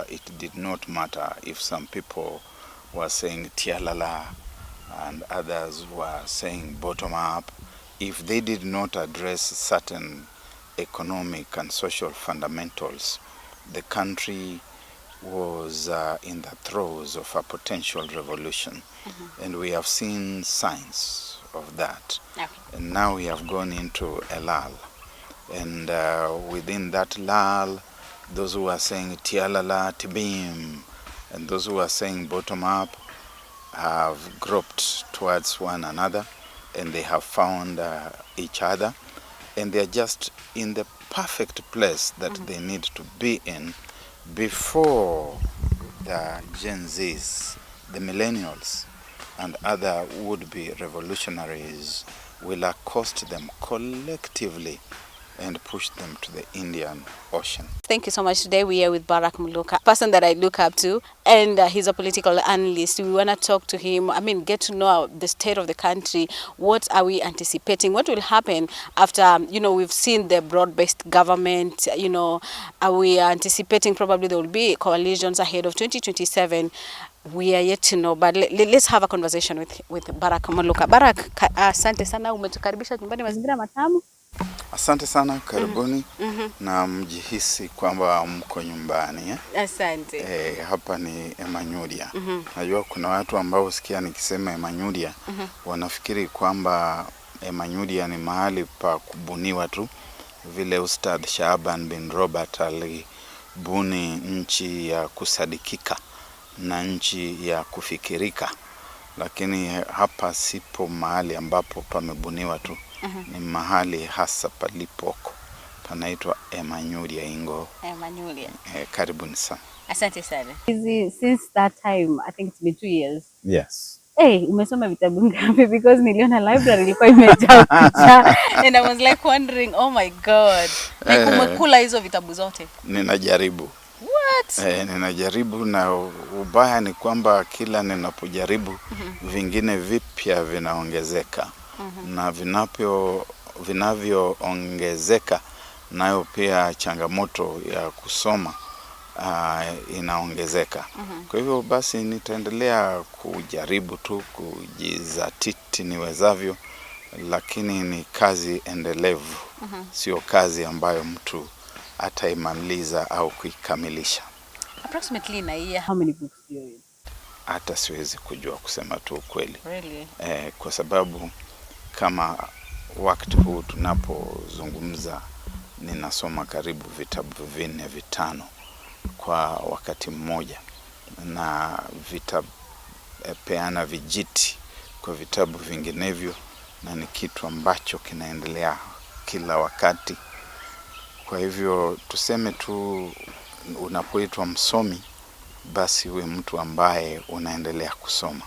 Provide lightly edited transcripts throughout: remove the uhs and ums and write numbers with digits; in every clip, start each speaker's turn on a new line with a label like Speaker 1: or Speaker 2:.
Speaker 1: It did not matter if some people were saying tialala and others were saying bottom up. If they did not address certain economic and social fundamentals, the country was in the throes of a potential revolution. And we have seen signs of that.
Speaker 2: Okay.
Speaker 1: And now we have gone into a lull. And within that lull, those who are saying tialala, tibim, and those who are saying bottom up have groped towards one another, and they have found each other, and they are just in the perfect place that they need to be in before the Gen Zs, the millennials, and other would-be revolutionaries will accost them collectively and push them to the Indian Ocean.
Speaker 2: Thank you so much. Today we are with Barrack Muluka, a person that I look up to, and he's a political analyst. We want to talk to him, get to know the state of the country. What are we anticipating? What will happen after, we've seen the broad-based government, are we anticipating probably there will be coalitions ahead of 2027? We are yet to know, but let's have a conversation with Barrack Muluka. Barrack, asante sana, umetukaribisha nyumbani, mazingira matamu.
Speaker 1: Asante sana, karibuni. Na mjihisi kwamba mko nyumbani.
Speaker 2: Asante.
Speaker 1: Hapa ni Emanyudia. Najua kuna watu ambao usikia nikisema Emanyudia wanafikiri kwamba Emanyudia ni mahali pa kubuniwa tu, vile Ustadh Shaban bin Robert alibuni nchi ya kusadikika na nchi ya kufikirika, lakini hapa sipo mahali ambapo pamebuniwa tu. Ni mahali hasa palipoko, panaitwa Emanyudia Ingo.
Speaker 2: Emanyudia.
Speaker 1: Karibuni sana.
Speaker 2: Asante sana. Since that time, I think it's been 2 years.
Speaker 1: Yes.
Speaker 2: Hey, umesoma vitabu ngapi? Because niliona library ilikuwa imejaa picha. And I was like wondering, oh my God. Like umekula hizo vitabu zote?
Speaker 1: Ninajaribu.
Speaker 2: What?
Speaker 1: Ninajaribu, na ubaya ni kwamba kila ninapojaribu vingine vipya vinaongezeka. Na vinavyoongezeka nayo pia changamoto ya kusoma inaongezeka. Kwa hivyo basi nitaendelea kujaribu tu kujizatiti niwezavyo, lakini ni kazi endelevu. Sio kazi ambayo mtu ataimaliza au kuikamilisha.
Speaker 2: Approximately in a year, how many books do you read?
Speaker 1: Hata siwezi kujua, kusema tu ukweli.
Speaker 2: Really?
Speaker 1: Kwa sababu kama wakati huu tunapozungumza ninasoma karibu vitabu 4-5 kwa wakati mmoja, na vitapeana vijiti kwa vitabu vinginevyo, na ni kitu ambacho kinaendelea kila wakati. Kwa hivyo tuseme tu, unapoitwa msomi basi uwe mtu ambaye unaendelea kusoma.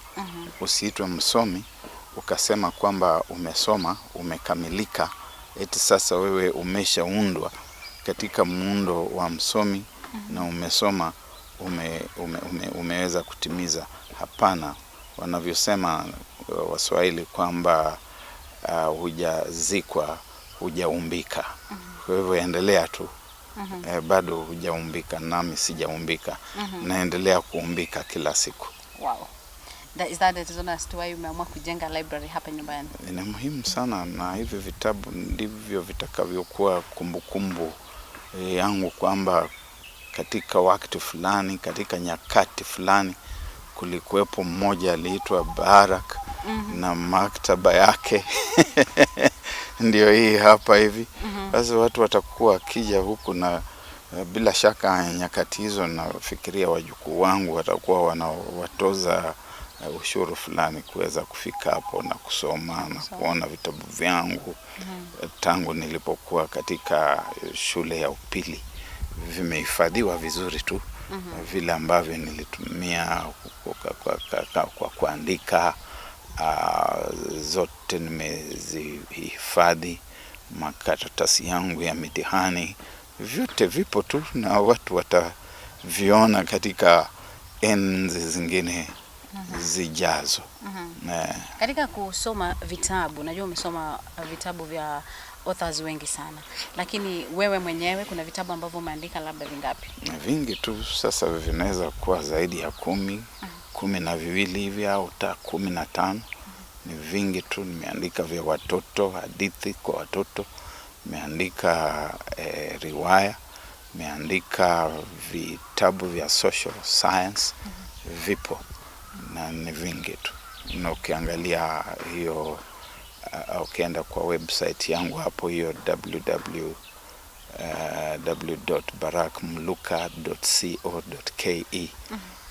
Speaker 1: Usiitwe msomi ukasema kwamba umesoma, umekamilika, eti sasa wewe umeshaundwa katika muundo wa msomi na umesoma, umeweza kutimiza. Hapana, wanavyosema Waswahili kwamba hujazikwa hujaumbika. Kwa hivyo endelea tu. Bado hujaumbika, nami sijaumbika. Naendelea kuumbika kila siku.
Speaker 2: Wow. Is that the reason as to why umeamua kujenga library hapa nyumbani?
Speaker 1: Ni muhimu sana, na hivi vitabu ndivyo vitakavyokuwa kumbukumbu yangu kwamba katika wakati fulani, katika nyakati fulani, kulikuwepo mmoja aliitwa Barrack na maktaba yake ndio hii hapa hivi. Sasa watu watakuwa kija huku, na bila shaka nyakati hizo nafikiria wajukuu wangu watakuwa wanawatoza ushuru fulani kuweza kufika hapo na kusoma na kuona vitabu vyangu tangu nilipokuwa katika shule ya upili. Vimehifadhiwa vizuri tu, vile ambavyo nilitumia kwa kuandika, zote nimezihifadhi. Makaratasi yangu ya mitihani vyote vipo tu, na watu wataviona katika enzi zingine zijazo.
Speaker 2: Katika kusoma vitabu, najua umesoma vitabu vya authors wengi sana, lakini wewe mwenyewe kuna vitabu ambavyo umeandika labda vingapi?
Speaker 1: Vingi tu, sasa vinaweza kuwa zaidi ya 10, 12 hivi au hata 15. Ni vingi tu. Nimeandika vya watoto, hadithi kwa watoto, nimeandika riwaya, nimeandika vitabu vya social science, vipo na ni vingi tu. Na ukiangalia hiyo ukienda kwa website yangu hapo, hiyo www.barrackmuluka.co.ke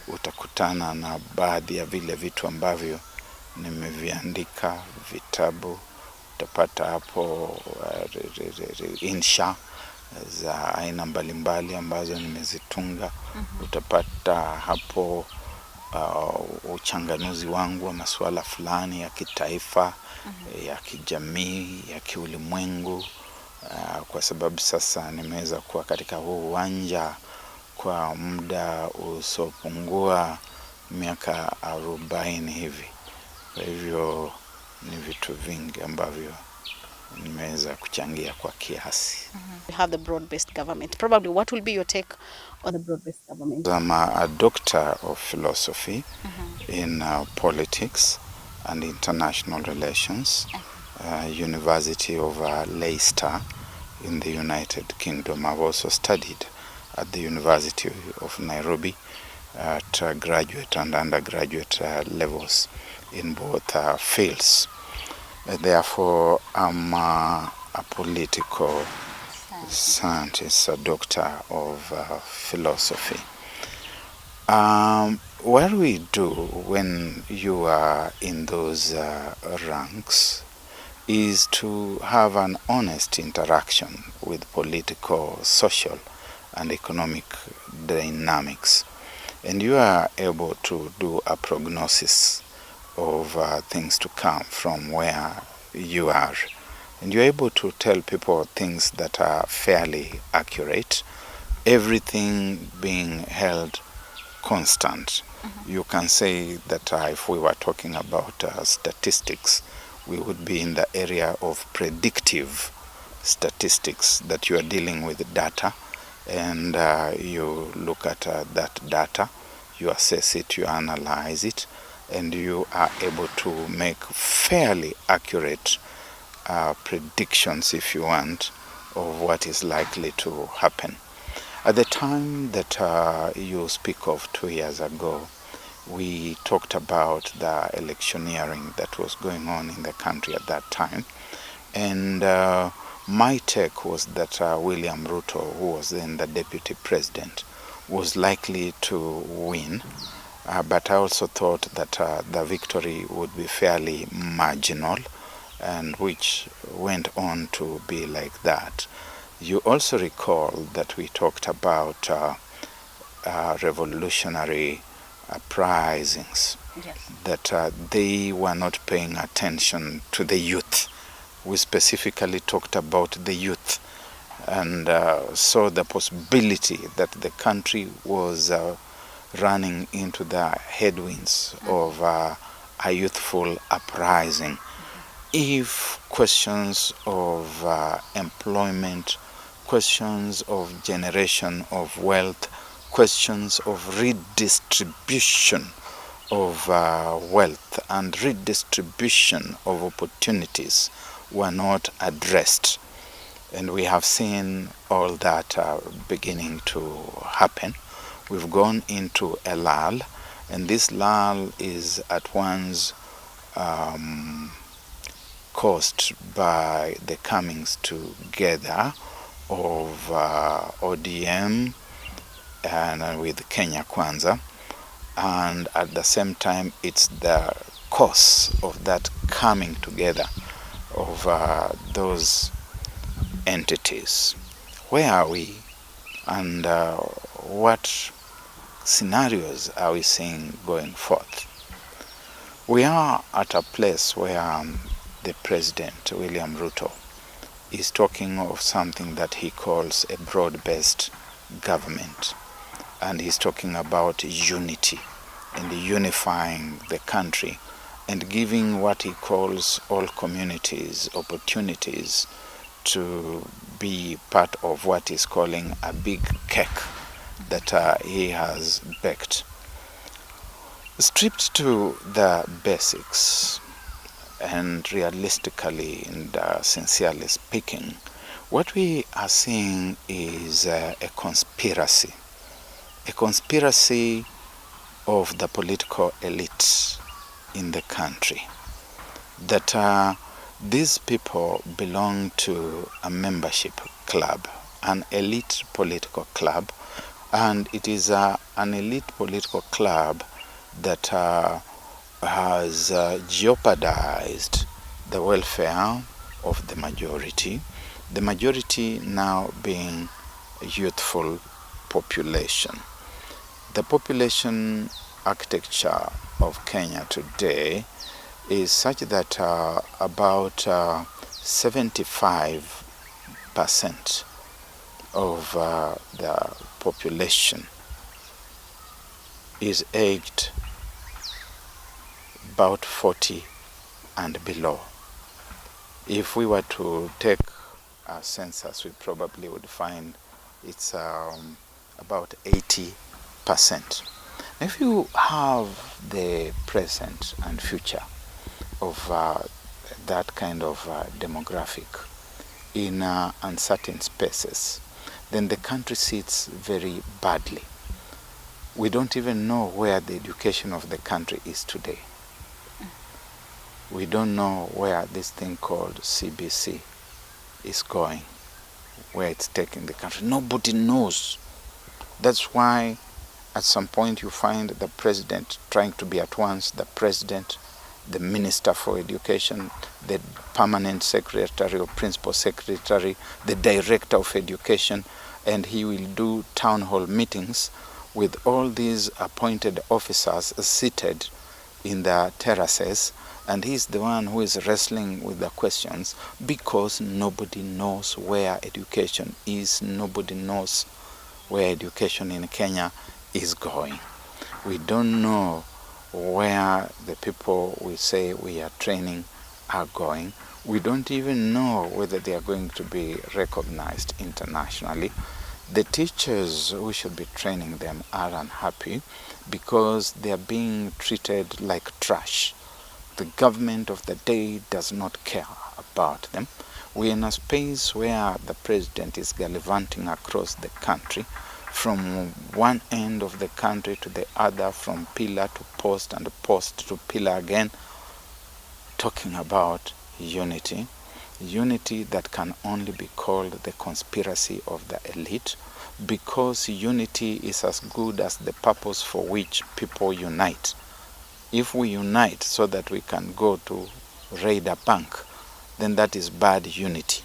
Speaker 1: utakutana na baadhi ya vile vitu ambavyo nimeviandika, vitabu. Utapata hapo insha za aina mbalimbali ambazo nimezitunga. Utapata hapo uchanganuzi wangu wa masuala fulani ya kitaifa, ya kijamii, ya kiulimwengu, kwa sababu sasa nimeweza kuwa katika huu uwanja kwa muda usopungua miaka 40 hivi. Kwa hivyo ni vitu vingi ambavyo nimeweza kuchangia kwa kiasi.
Speaker 2: You have the broad-based government. Probably what will be your take on the broad-based government?
Speaker 1: I'm a doctor of philosophy in politics and international relations, University of Leicester in the United Kingdom. I've also studied at the University of Nairobi at graduate and undergraduate levels in both fields. Therefore, I'm a political scientist, a doctor of philosophy. What we do when you are in those ranks is to have an honest interaction with political, social, and economic dynamics. And you are able to do a prognosis of things to come from where you are. And you're able to tell people things that are fairly accurate, everything being held constant. You can say that if we were talking about statistics, we would be in the area of predictive statistics, that you are dealing with data, and you look at that data, you assess it, you analyze it, and you are able to make fairly accurate predictions, if you want, of what is likely to happen. At the time that you speak of 2 years ago, we talked about the electioneering that was going on in the country at that time. And my take was that William Ruto, who was then the deputy president, was likely to win. But I also thought that the victory would be fairly marginal, and which went on to be like that. You also recall that we talked about revolutionary uprisings,
Speaker 2: Yes.
Speaker 1: that they were not paying attention to the youth. We specifically talked about the youth, and saw the possibility that the country was running into the headwinds of a youthful uprising. If questions of employment, questions of generation of wealth, questions of redistribution of wealth and redistribution of opportunities were not addressed. And we have seen all that beginning to happen. We've gone into a lull, and this lull is at once caused by the comings together of ODM and with Kenya Kwanza, and at the same time it's the cause of that coming together of those entities. Where are we, and what scenarios are we seeing going forth? We are at a place where the President, William Ruto, is talking of something that he calls a broad-based government. And he's talking about unity and unifying the country and giving what he calls all communities opportunities to be part of what he's calling a big cake that he has baked. Stripped to the basics, and realistically and sincerely speaking, what we are seeing is a conspiracy of the political elite in the country, that these people belong to a membership club, an elite political club, and it is an elite political club that has jeopardized the welfare of the majority now being a youthful population. The population architecture of Kenya today is such that about 75% of the population is aged about 40 and below. If we were to take a census, we probably would find it's about 80%. If you have the present and future of that kind of demographic in uncertain spaces, then the country sits very badly. We don't even know where the education of the country is today. We don't know where this thing called CBC is going, where it's taking the country. Nobody knows. That's why at some point you find the president trying to be at once the president, the minister for education, the permanent secretary or principal secretary, the director of education, and he will do town hall meetings with all these appointed officers seated in the terraces, and he's the one who is wrestling with the questions because nobody knows where education is. Nobody knows where education in Kenya is going. We don't know where the people we say we are training are going. We don't even know whether they are going to be recognized internationally. The teachers who should be training them are unhappy because they are being treated like trash. The government of the day does not care about them. We're in a space where the president is gallivanting across the country, from one end of the country to the other, from pillar to post and post to pillar again, talking about unity that can only be called the conspiracy of the elite, because unity is as good as the purpose for which people unite. If we unite so that we can go to raid a bank, then that is bad unity.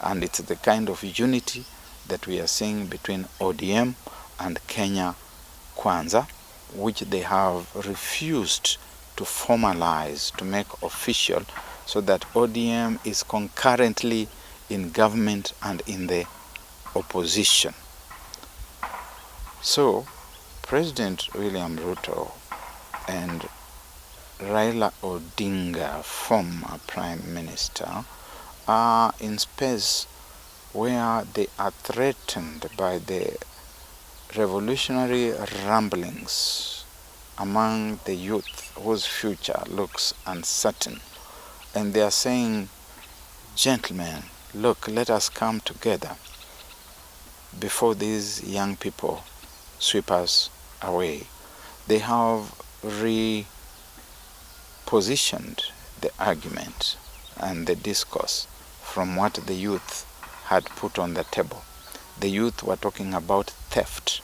Speaker 1: And it's the kind of unity that we are seeing between ODM and Kenya Kwanza, which they have refused to formalize, to make official, so that ODM is concurrently in government and in the opposition. So, President William Ruto and Raila Odinga, former Prime Minister, are in space where they are threatened by the revolutionary rumblings among the youth whose future looks uncertain. And they are saying, gentlemen, look, let us come together before these young people sweep us away. They have repositioned the argument and the discourse from what the youth had put on the table. The youth were talking about theft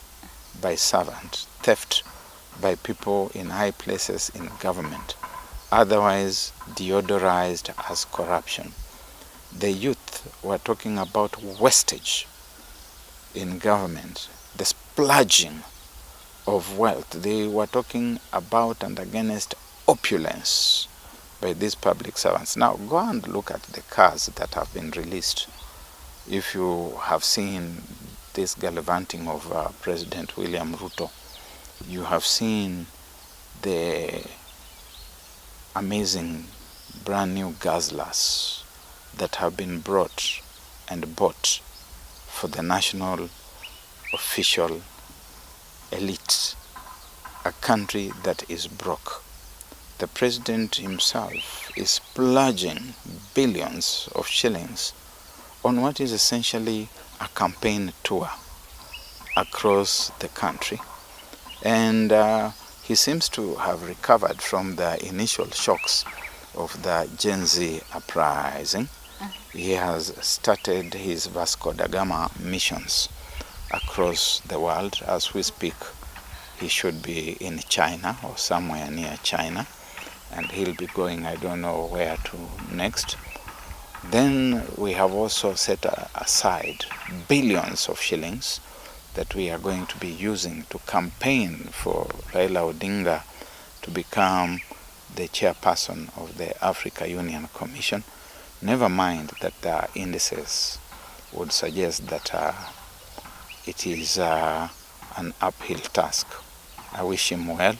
Speaker 1: by servants, theft by people in high places in government, otherwise deodorized as corruption. The youth were talking about wastage in government, the splurging of wealth. They were talking about and against opulence by these public servants. Now go and look at the cars that have been released. If you have seen this gallivanting of President William Ruto, you have seen the amazing brand new Guzzlers that have been brought and bought for the national official elite, a country that is broke. The president himself is splurging billions of shillings on what is essentially a campaign tour across the country. And he seems to have recovered from the initial shocks of the Gen Z uprising. He has started his Vasco da Gama missions across the world. As we speak, he should be in China or somewhere near China, and he'll be going, I don't know where to next. Then we have also set aside billions of shillings that we are going to be using to campaign for Raila Odinga to become the chairperson of the Africa Union Commission. Never mind that the indices would suggest that it is an uphill task. I wish him well.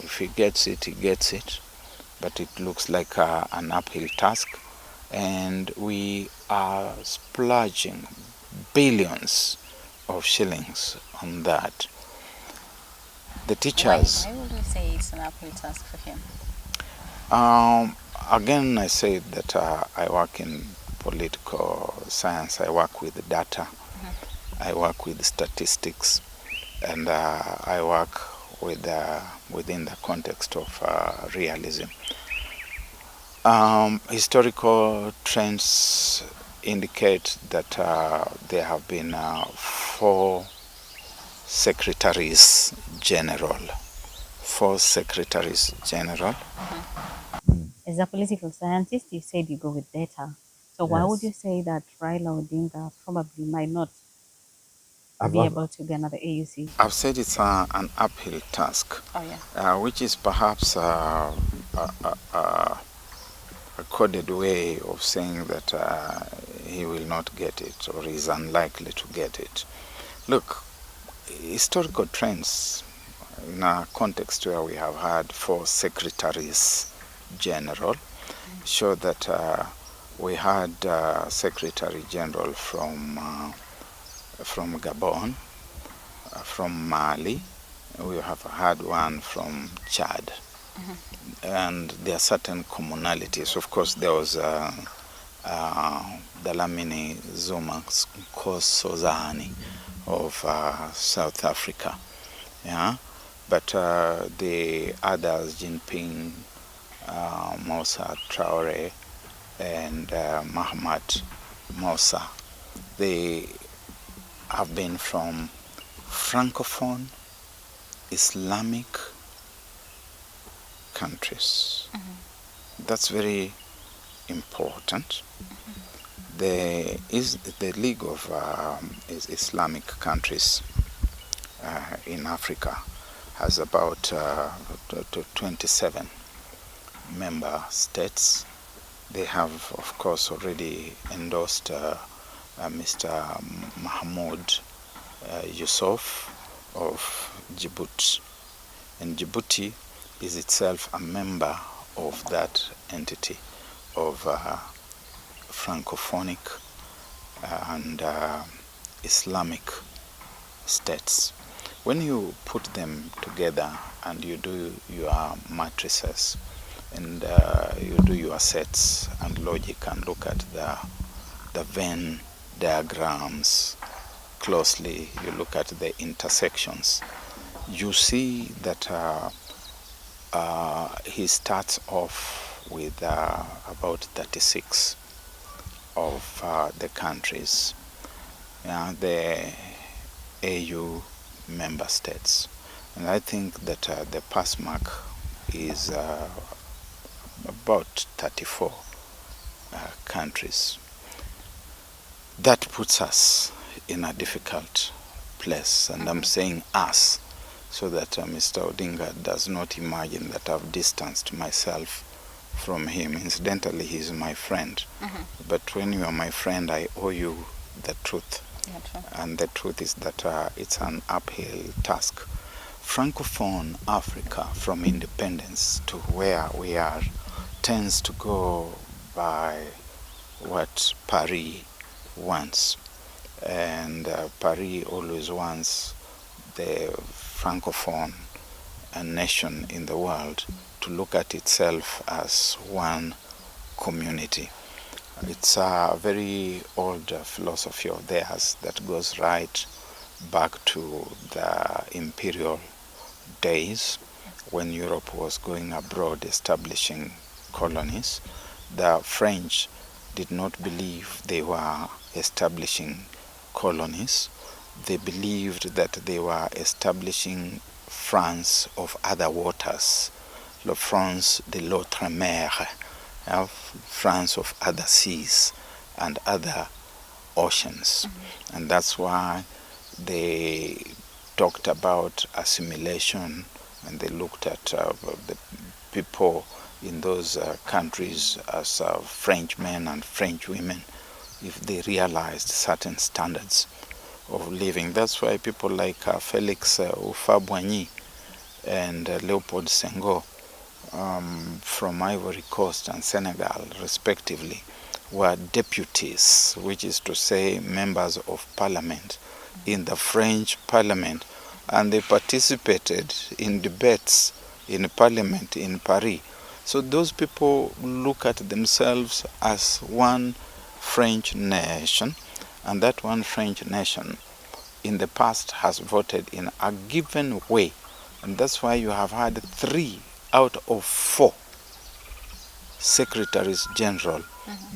Speaker 1: If he gets it, he gets it. But it looks like an uphill task. And we are splurging billions of shillings on that. The teachers...
Speaker 2: Why would you say it's an uphill task for him?
Speaker 1: Again, I say that I work in political science. I work with data. I work with statistics. And I work with within the context of realism. Historical trends indicate that there have been 4 secretaries general. 4 secretaries general.
Speaker 2: As a political scientist, you said you go with data. So why would you say that Raila Odinga probably might not be able to be another AUC?
Speaker 1: I've said it's an uphill task, which is perhaps a coded way of saying that he will not get it or is unlikely to get it. Look, historical trends in a context where we have had 4 secretaries general show that we had Secretary General from Gabon, from Mali, we have had one from Chad. And there are certain commonalities. Of course, there was Dlamini Zuma Nkosazana of South Africa. Yeah, but the others, Jinping, Moussa Traore, and Mahamat Moussa, they have been from Francophone Islamic countries. That's very important. The League of Islamic countries in Africa has about 27 member states. They have, of course, already endorsed Mr. Mahmoud Yusuf of Djibouti. And Djibouti is itself a member of that entity of Francophonic and Islamic states. When you put them together and you do your matrices and you do your sets and logic and look at the Venn diagrams closely, you look at the intersections, you see that he starts off with about 36 of the countries, the AU member states. And I think that the pass mark is about 34 countries. That puts us in a difficult place, and I'm saying us, so that Mr. Odinga does not imagine that I've distanced myself from him. Incidentally, he's my friend. But when you are my friend, I owe you the truth. And the truth is that it's an uphill task. Francophone Africa, from independence to where we are, tends to go by what Paris wants. And Paris always wants the Francophone nation in the world to look at itself as one community. It's a very old philosophy of theirs that goes right back to the imperial days when Europe was going abroad establishing colonies. The French did not believe they were establishing colonies. They believed that they were establishing France of other waters, la France de l'autre mer, France of other seas and other oceans. And that's why they talked about assimilation, and they looked at the people in those countries as French men and French women, if they realized certain standards of living. That's why people like Felix Houphouët-Boigny and Leopold Senghor from Ivory Coast and Senegal, respectively, were deputies, which is to say members of parliament in the French parliament, and they participated in debates in parliament in Paris. So those people look at themselves as one French nation, and that one French nation in the past has voted in a given way, and that's why you have had 3 out of 4 secretaries general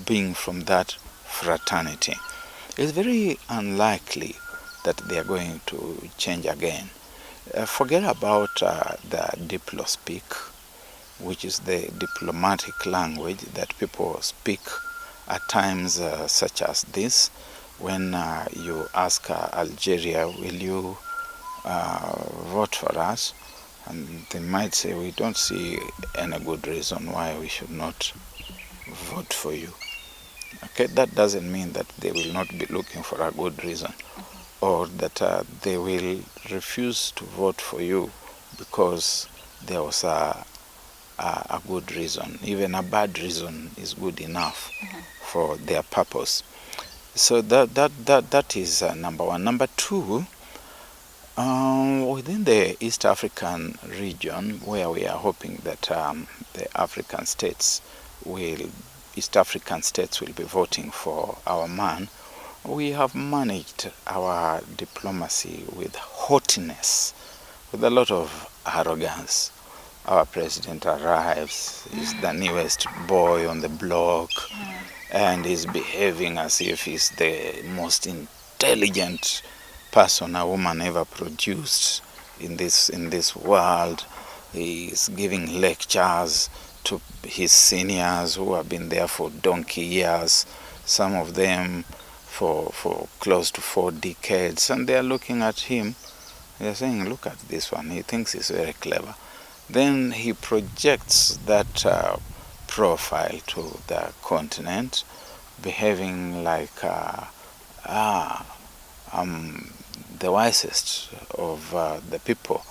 Speaker 1: being from that fraternity. It's very unlikely that they are going to change again. Forget about the diplo-speak, which is the diplomatic language that people speak at times such as this. When you ask Algeria, will you vote for us? And they might say, we don't see any good reason why we should not vote for you. Okay, that doesn't mean that they will not be looking for a good reason, or that they will refuse to vote for you because there was a good reason. Even a bad reason is good enough for their purpose. So that is number one. Number two, within the East African region, where we are hoping that the East African states will be voting for our man, we have managed our diplomacy with haughtiness, with a lot of arrogance. Our president arrives, is the newest boy on the block, and is behaving as if he's the most intelligent person a woman ever produced in this world. He's giving lectures to his seniors who have been there for donkey years, some of them for close to 4 decades, and they are looking at him. They are saying, look at this one, he thinks he's very clever. Then he projects that profile to the continent, behaving like the wisest of the people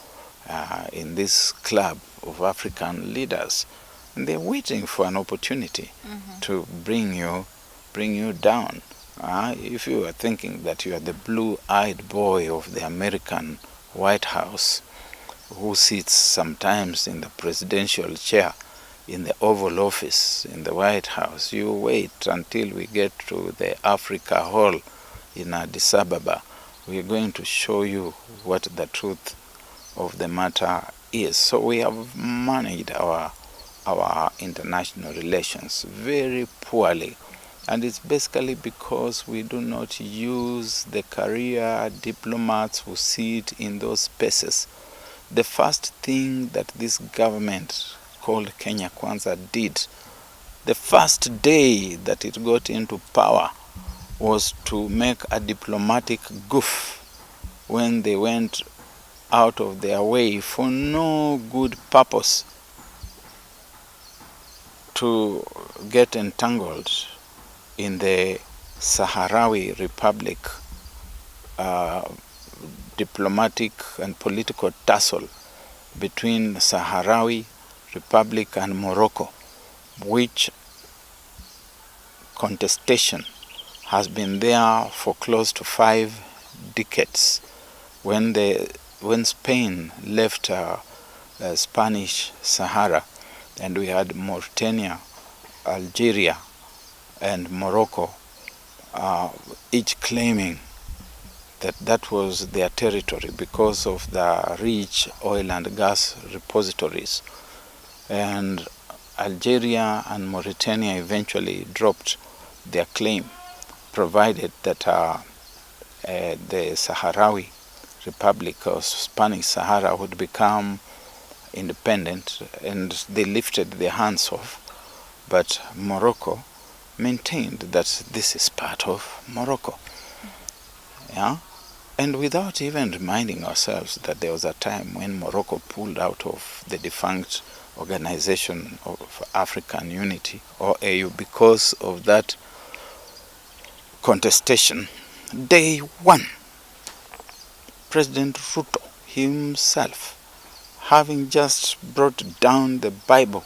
Speaker 1: in this club of African leaders. And they're waiting for an opportunity to bring you down. If you are thinking that you are the blue-eyed boy of the American White House, who sits sometimes in the presidential chair in the Oval Office in the White House, you wait until we get to the Africa Hall in Addis Ababa. We are going to show you what the truth of the matter is. So we have managed our international relations very poorly, and it's basically because we do not use the career diplomats who sit in those spaces. The first thing that this government called Kenya Kwanza did, the first day that it got into power, was to make a diplomatic goof when they went out of their way for no good purpose to get entangled in the Sahrawi Republic diplomatic and political tussle between Sahrawi Republic and Morocco, which contestation has been there for close to 5 decades. When Spain left Spanish Sahara, and we had Mauritania, Algeria, and Morocco, each claiming that that was their territory because of the rich oil and gas repositories. And Algeria and Mauritania eventually dropped their claim, provided that the Sahrawi Republic of Spanish Sahara would become independent, and they lifted their hands off. But Morocco maintained that this is part of Morocco. Yeah? And without even reminding ourselves that there was a time when Morocco pulled out of the defunct Organization of African Unity, or AU, because of that contestation. Day one, President Ruto himself, having just brought down the Bible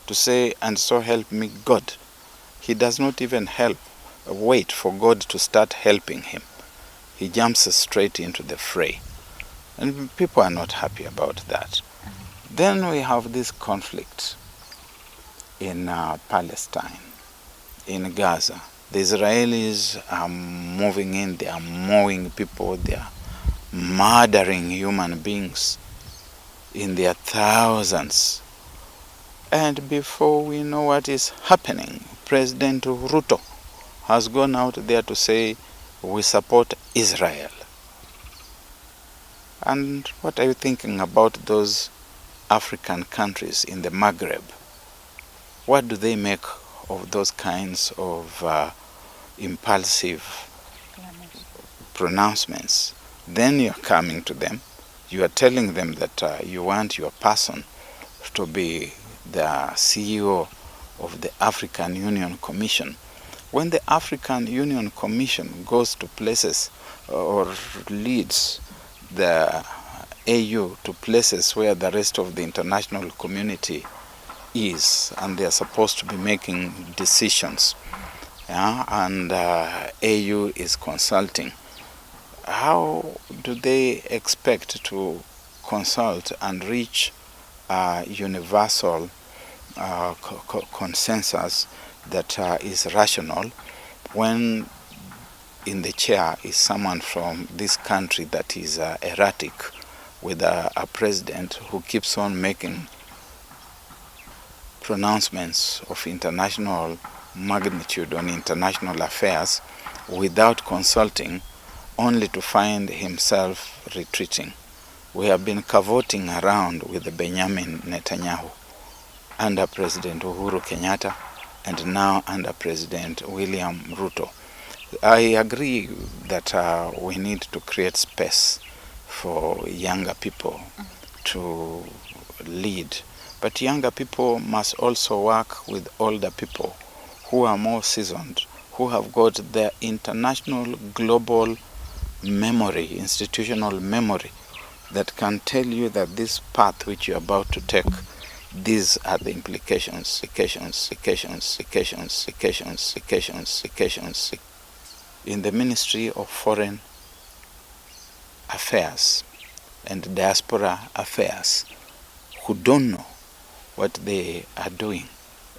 Speaker 1: to say, "And so help me God," he does not even wait for God to start helping him. He jumps straight into the fray. And people are not happy about that. Then we have this conflict in Palestine, in Gaza. The Israelis are moving in, they are mowing people, they are murdering human beings in their thousands. And before we know what is happening, President Ruto has gone out there to say, "We support Israel." And what are you thinking about those African countries in the Maghreb? What do they make of those kinds of impulsive pronouncements? Then you're coming to them, you are telling them that you want your person to be the CEO of the African Union Commission. When the African Union Commission goes to places or leads the AU to places where the rest of the international community is, and they are supposed to be making decisions, and AU is consulting, how do they expect to consult and reach universal consensus that is rational when in the chair is someone from this country that is erratic, with a president who keeps on making pronouncements of international magnitude on international affairs without consulting, only to find himself retreating? We have been cavorting around with Benjamin Netanyahu under President Uhuru Kenyatta, and now under President William Ruto. I agree that we need to create space for younger people to lead, but younger people must also work with older people who are more seasoned, who have got their international global memory, institutional memory, that can tell you that this path which you're about to take, these are the implications. In the Ministry of Foreign Affairs and Diaspora Affairs, who don't know what they are doing.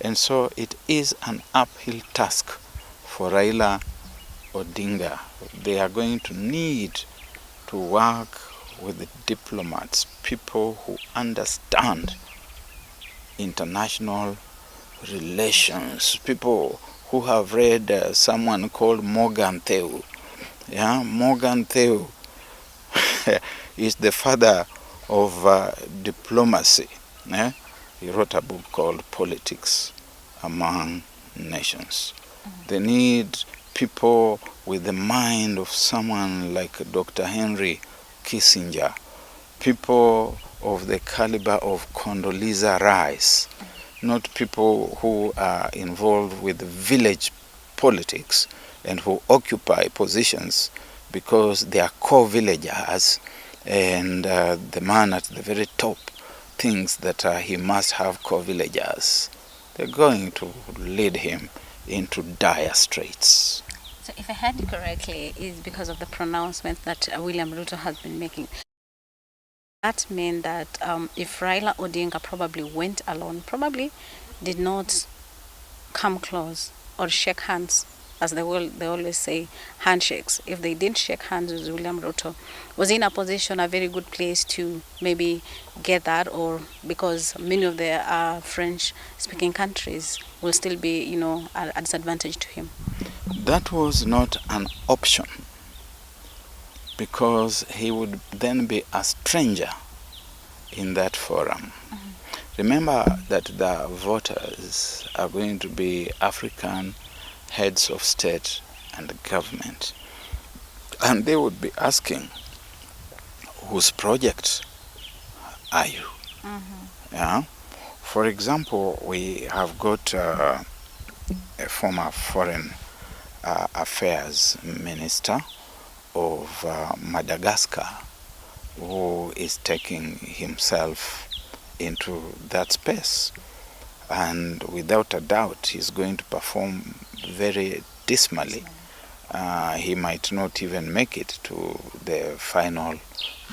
Speaker 1: And so it is an uphill task for Raila Odinga. They are going to need to work with the diplomats, people who understand international relations, people who have read someone called Morgan Theu. Yeah, Morgan Theu is the father of diplomacy. Yeah? He wrote a book called Politics Among Nations. They need people with the mind of someone like Dr. Henry Kissinger, people of the caliber of Condoleezza Rice, not people who are involved with village politics and who occupy positions because they are co-villagers, and the man at the very top thinks that he must have co-villagers. They're going to lead him into dire straits.
Speaker 2: So if I heard it correctly, is because of the pronouncement that William Ruto has been making. That means that if Raila Odinga probably went alone, probably did not come close or shake hands, as they always say, handshakes. If they didn't shake hands with William Ruto, was he in a position, a very good place to maybe get that, or because many of the French-speaking countries will still be, a disadvantage to him?
Speaker 1: That was not an option, because he would then be a stranger in that forum. Remember that the voters are going to be African heads of state and government, and they would be asking, whose project are you? Yeah. For example, we have got a former foreign affairs minister of Madagascar, who is taking himself into that space, and without a doubt he's going to perform very dismally. He might not even make it to the final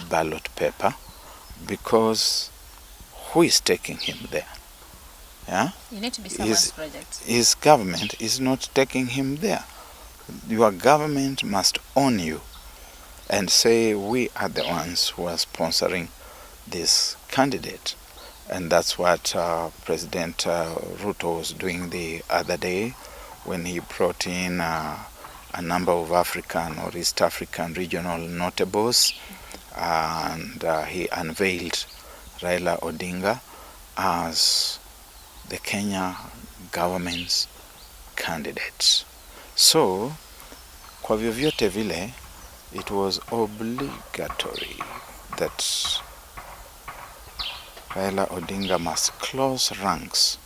Speaker 1: ballot paper, because who is taking him there? Yeah?
Speaker 2: You need to be someone's project.
Speaker 1: His government is not taking him there. Your government must own you and say, we are the ones who are sponsoring this candidate. And that's what President Ruto was doing the other day when he brought in a number of African or East African regional notables, and he unveiled Raila Odinga as the Kenya government's candidate. So, kwa vyovyote vile, it was obligatory that Raila Odinga must close ranks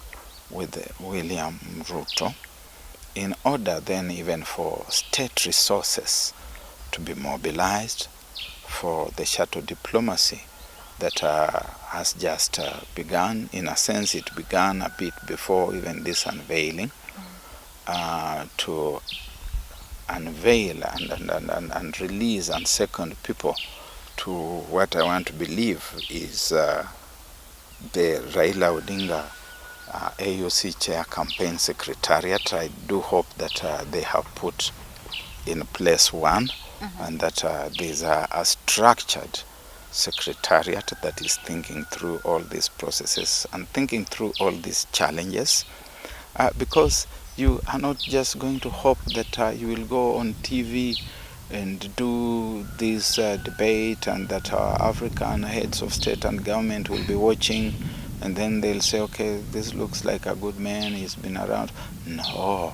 Speaker 1: with William Ruto, in order then even for state resources to be mobilized for the shuttle diplomacy that has just begun. In a sense, it began a bit before even this unveiling, to unveil and release and second people to what I want to believe is the Raila Odinga AUC Chair Campaign Secretariat. I do hope that they have put in place one, and that there's a structured secretariat that is thinking through all these processes and thinking through all these challenges, because you are not just going to hope that you will go on TV and do this debate, and that our African heads of state and government will be watching, and then they'll say, okay, this looks like a good man, he's been around. No.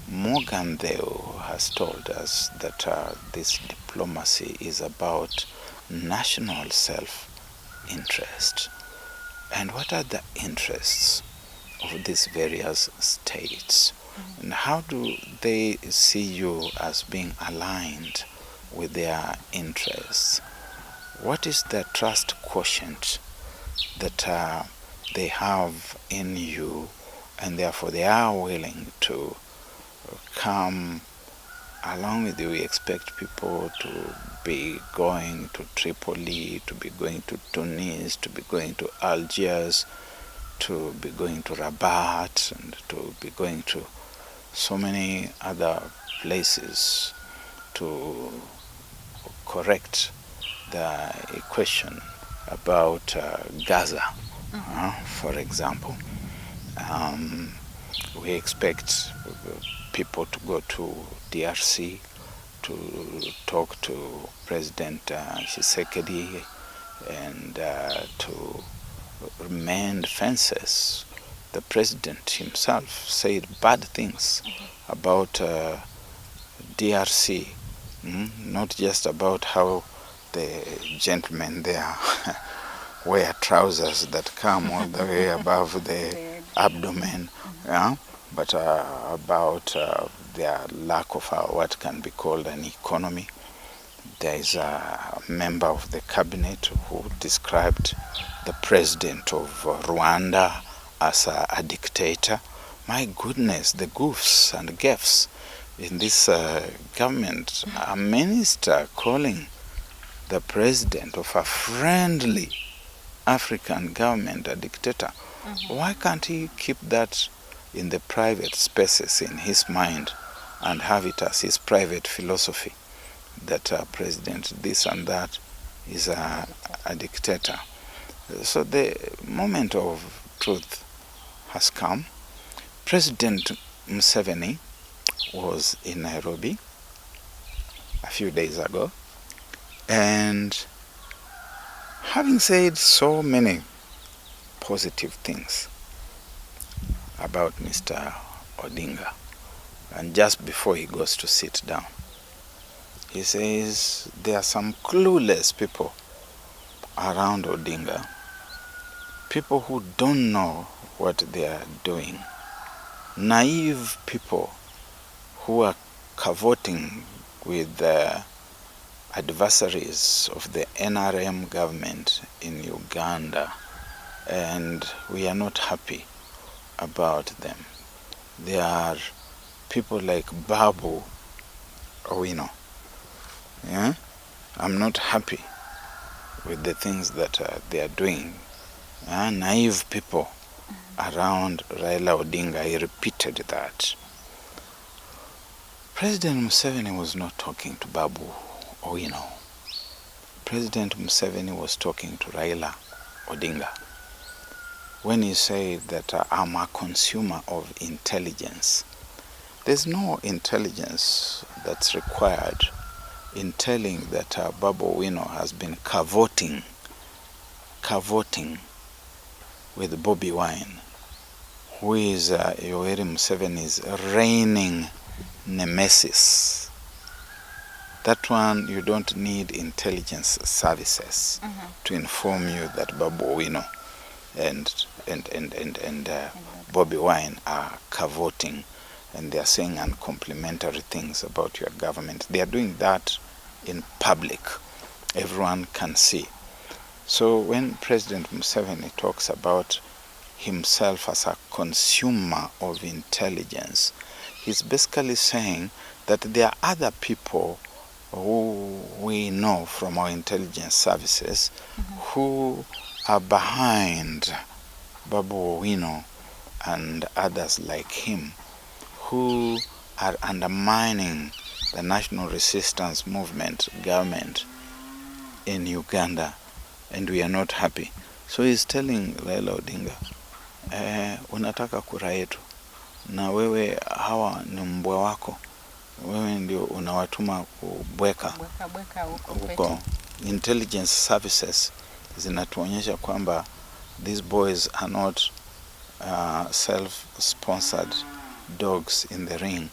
Speaker 1: Morgan Theu has told us that this diplomacy is about national self-interest. And what are the interests of these various states? And how do they see you as being aligned with their interests? What is the trust quotient that they have in you, and therefore they are willing to come along with you? We expect people to be going to Tripoli, to be going to Tunis, to be going to Algiers, to be going to Rabat, and to be going to so many other places to correct the equation about Gaza, for example. We expect people to go to DRC to talk to President Tshisekedi and to mend fences. The president himself said bad things about DRC, not just about how the gentlemen there wear trousers that come all the way above the abdomen, but about their lack of what can be called an economy. There is a member of the cabinet who described the president of Rwanda as a dictator. My goodness, the goofs and gaffes in this government. A minister calling the president of a friendly African government a dictator. Why can't he keep that in the private spaces in his mind and have it as his private philosophy that president this and that is a dictator? So the moment of truth has come. President Museveni was in Nairobi a few days ago, and having said so many positive things about Mr. Odinga, and just before he goes to sit down, he says there are some clueless people around Odinga, people who don't know what they are doing, naive people who are cavorting with the adversaries of the NRM government in Uganda, and we are not happy about them. There are people like Babu Owino. Yeah? I'm not happy with the things that they are doing. Naive people around Raila Odinga. He repeated that. President Museveni was not talking to Babu Owino. President Museveni was talking to Raila Odinga when he said that I'm a consumer of intelligence. There's no intelligence that's required in telling that Babu Owino has been cavorting with Bobby Wine, who is Yoweri Museveni's reigning nemesis. That one, you don't need intelligence services to inform you that Babu Owino and Bobby Wine are cavorting, and they are saying uncomplimentary things about your government. They are doing that in public. Everyone can see. So when President Museveni talks about himself as a consumer of intelligence, he's basically saying that there are other people who we know from our intelligence services who are behind Babu Owino and others like him, who are undermining the National Resistance Movement government in Uganda, and we are not happy. So he's telling Raila Odinga, unataka kura yetu, na wewe hawa ni mbwa wako, wewe ndio unawatuma kubweka huko. Intelligence services zinatuonyesha kwamba these boys are not self-sponsored dogs in the ring,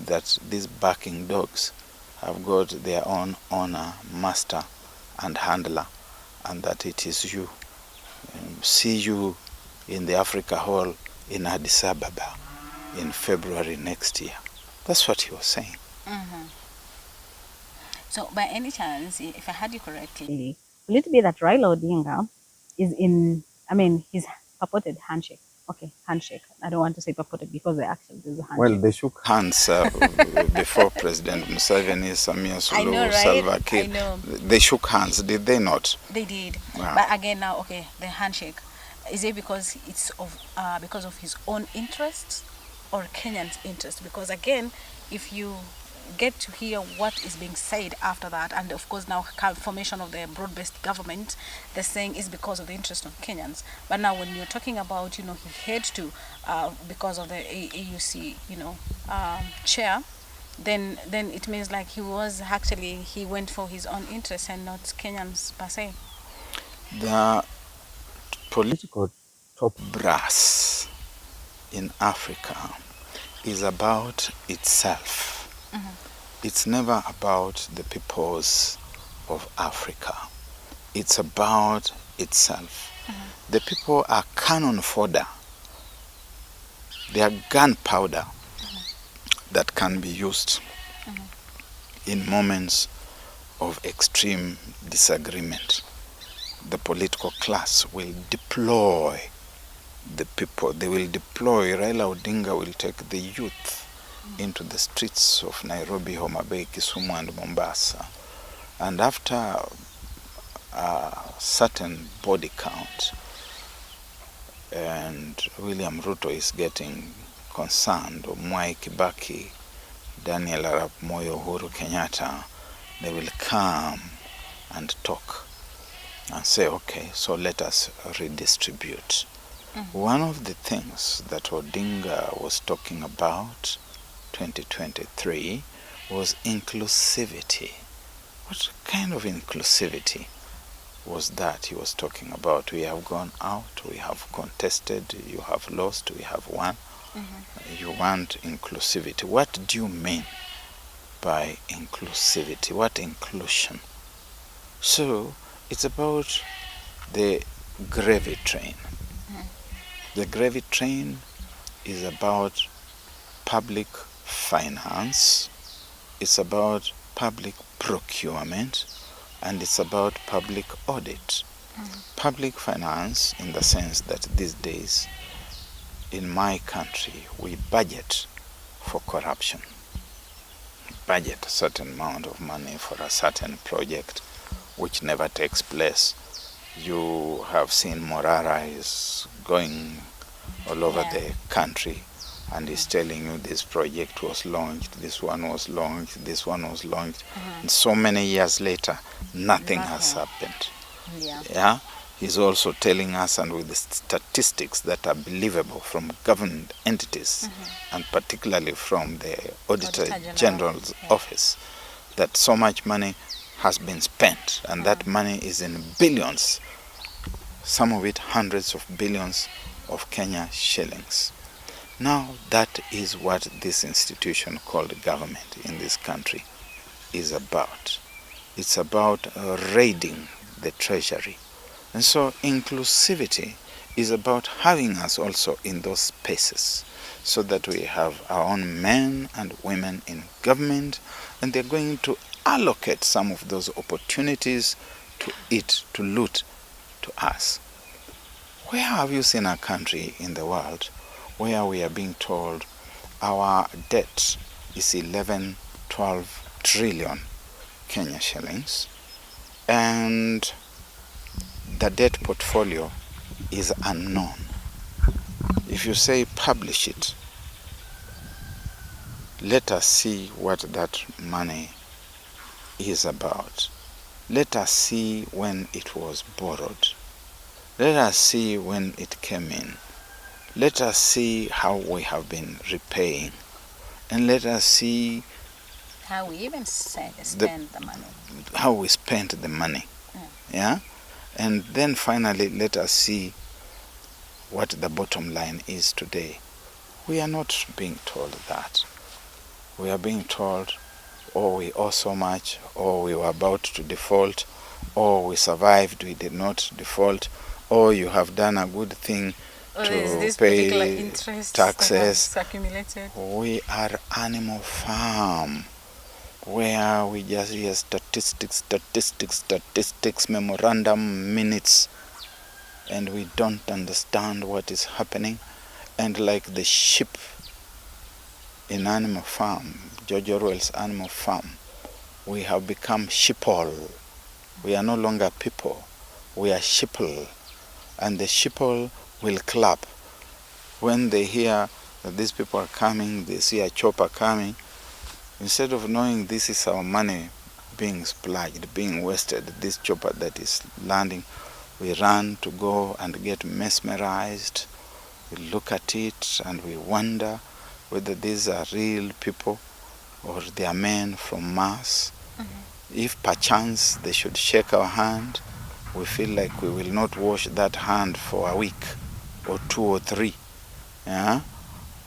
Speaker 1: that these barking dogs have got their own owner, master and handler, and that it is you. See you in the Africa Hall in Addis Ababa in February next year. That's what he was saying.
Speaker 2: So by any chance, if I heard you correctly, will it be that Raila Odinga is in, his purported handshake? Okay, handshake. I don't want to say purported because they actually do the handshake.
Speaker 1: Well, they shook hands before President Museveni, Samia Suluhu,
Speaker 2: right?
Speaker 1: Salva Kiir.
Speaker 2: I know.
Speaker 1: They shook hands, did they not?
Speaker 2: They did.
Speaker 1: Wow.
Speaker 2: But again now, okay, the handshake. Is it because it's because of his own interests or Kenyan's interest? Because again, if you get to hear what is being said after that, and of course now formation of the broad-based government, they're saying is because of the interest of Kenyans. But now when you're talking about, he had to because of the AUC, chair, then it means like he went for his own interest and not Kenyans per se.
Speaker 1: The political top brass in Africa is about itself. It's never about the peoples of Africa. It's about itself. The people are cannon fodder. They are gunpowder that can be used in moments of extreme disagreement. The political class will deploy the people. They will deploy, Raila Odinga will take the youth into the streets of Nairobi, Homa Bay, Kisumu and Mombasa. And after a certain body count, and William Ruto is getting concerned, or Mwai Kibaki, Daniel Arap Moi, Uhuru Kenyatta, they will come and talk and say, okay, so let us redistribute. One of the things that Odinga was talking about 2023 was inclusivity. What kind of inclusivity was that he was talking about? We have gone out, we have contested, you have lost, we have won. You want inclusivity. What do you mean by inclusivity? What inclusion? So it's about the gravy train. The gravy train is about public finance, it's about public procurement, and it's about public audit. Public finance in the sense that these days in my country we budget for corruption. Budget a certain amount of money for a certain project which never takes place. You have seen Morara is going all over the country and is telling you this project was launched, this one was launched, this one was launched. And so many years later, nothing has happened. Yeah. He's also telling us, and with the statistics that are believable from government entities, and particularly from the Auditor General's office, that so much money has been spent, and that money is in billions, some of it hundreds of billions of Kenya shillings. Now that is what this institution called government in this country is about. It's about raiding the treasury. And so inclusivity is about having us also in those spaces so that we have our own men and women in government, and they're going to allocate some of those opportunities to it, to loot to us. Where have you seen a country in the world where we are being told our debt is 11, 12 trillion Kenya shillings, and the debt portfolio is unknown? If you say publish it, let us see what that money is about. Let us see when it was borrowed. Let us see when it came in. Let us see how we have been repaying. And let us see
Speaker 2: how we even spend the money.
Speaker 1: How we spent the money. Yeah? And then finally, let us see what the bottom line is today. We are not being told that. We are being told, oh, we owe so much, or we were about to default, or we survived, we did not default, or you have done a good thing to pay taxes. We are Animal Farm, where we just hear statistics, memorandum, minutes, and we don't understand what is happening. And like the sheep in Animal Farm, George Orwell's Animal Farm, we have become sheeple. We are no longer people, we are sheeple. And the sheeple will clap when they hear that these people are coming, they see a chopper coming. Instead of knowing this is our money being splurged, being wasted, this chopper that is landing, we run to go and get mesmerized. We look at it and we wonder whether these are real people or they are men from Mars. If perchance they should shake our hand, we feel like we will not wash that hand for a week or 2 or 3, yeah?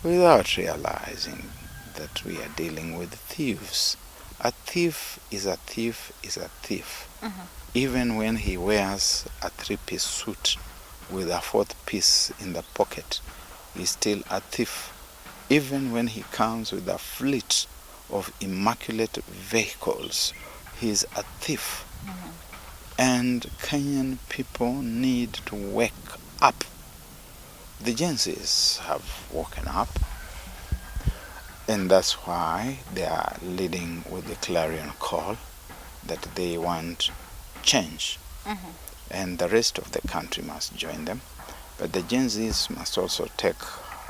Speaker 1: Without realizing that we are dealing with thieves. A thief is a thief is a thief. Even when he wears a 3-piece suit with a 4th piece in the pocket, he's still a thief. Even when he comes with a fleet of immaculate vehicles, he's a thief. And Kenyan people need to wake up The Gen Zs have woken up, and that's why they are leading with the clarion call that they want change. And the rest of the country must join them. But the Gen Zs must also take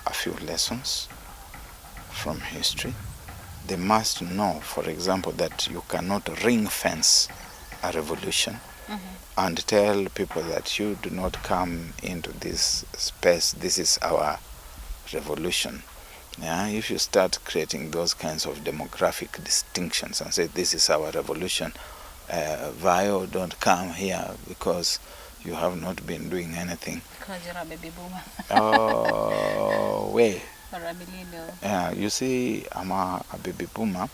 Speaker 1: a few lessons from history. They must know, for example, that you cannot ring fence a revolution and tell people that you do not come into this space, this is our revolution. Yeah, if you start creating those kinds of demographic distinctions and say this is our revolution, Vio, don't come here because you have not been doing anything.
Speaker 2: Because you're a baby boomer.
Speaker 1: Oh, way.
Speaker 2: Or a millennial.
Speaker 1: Yeah, you see, I'm a baby boomer.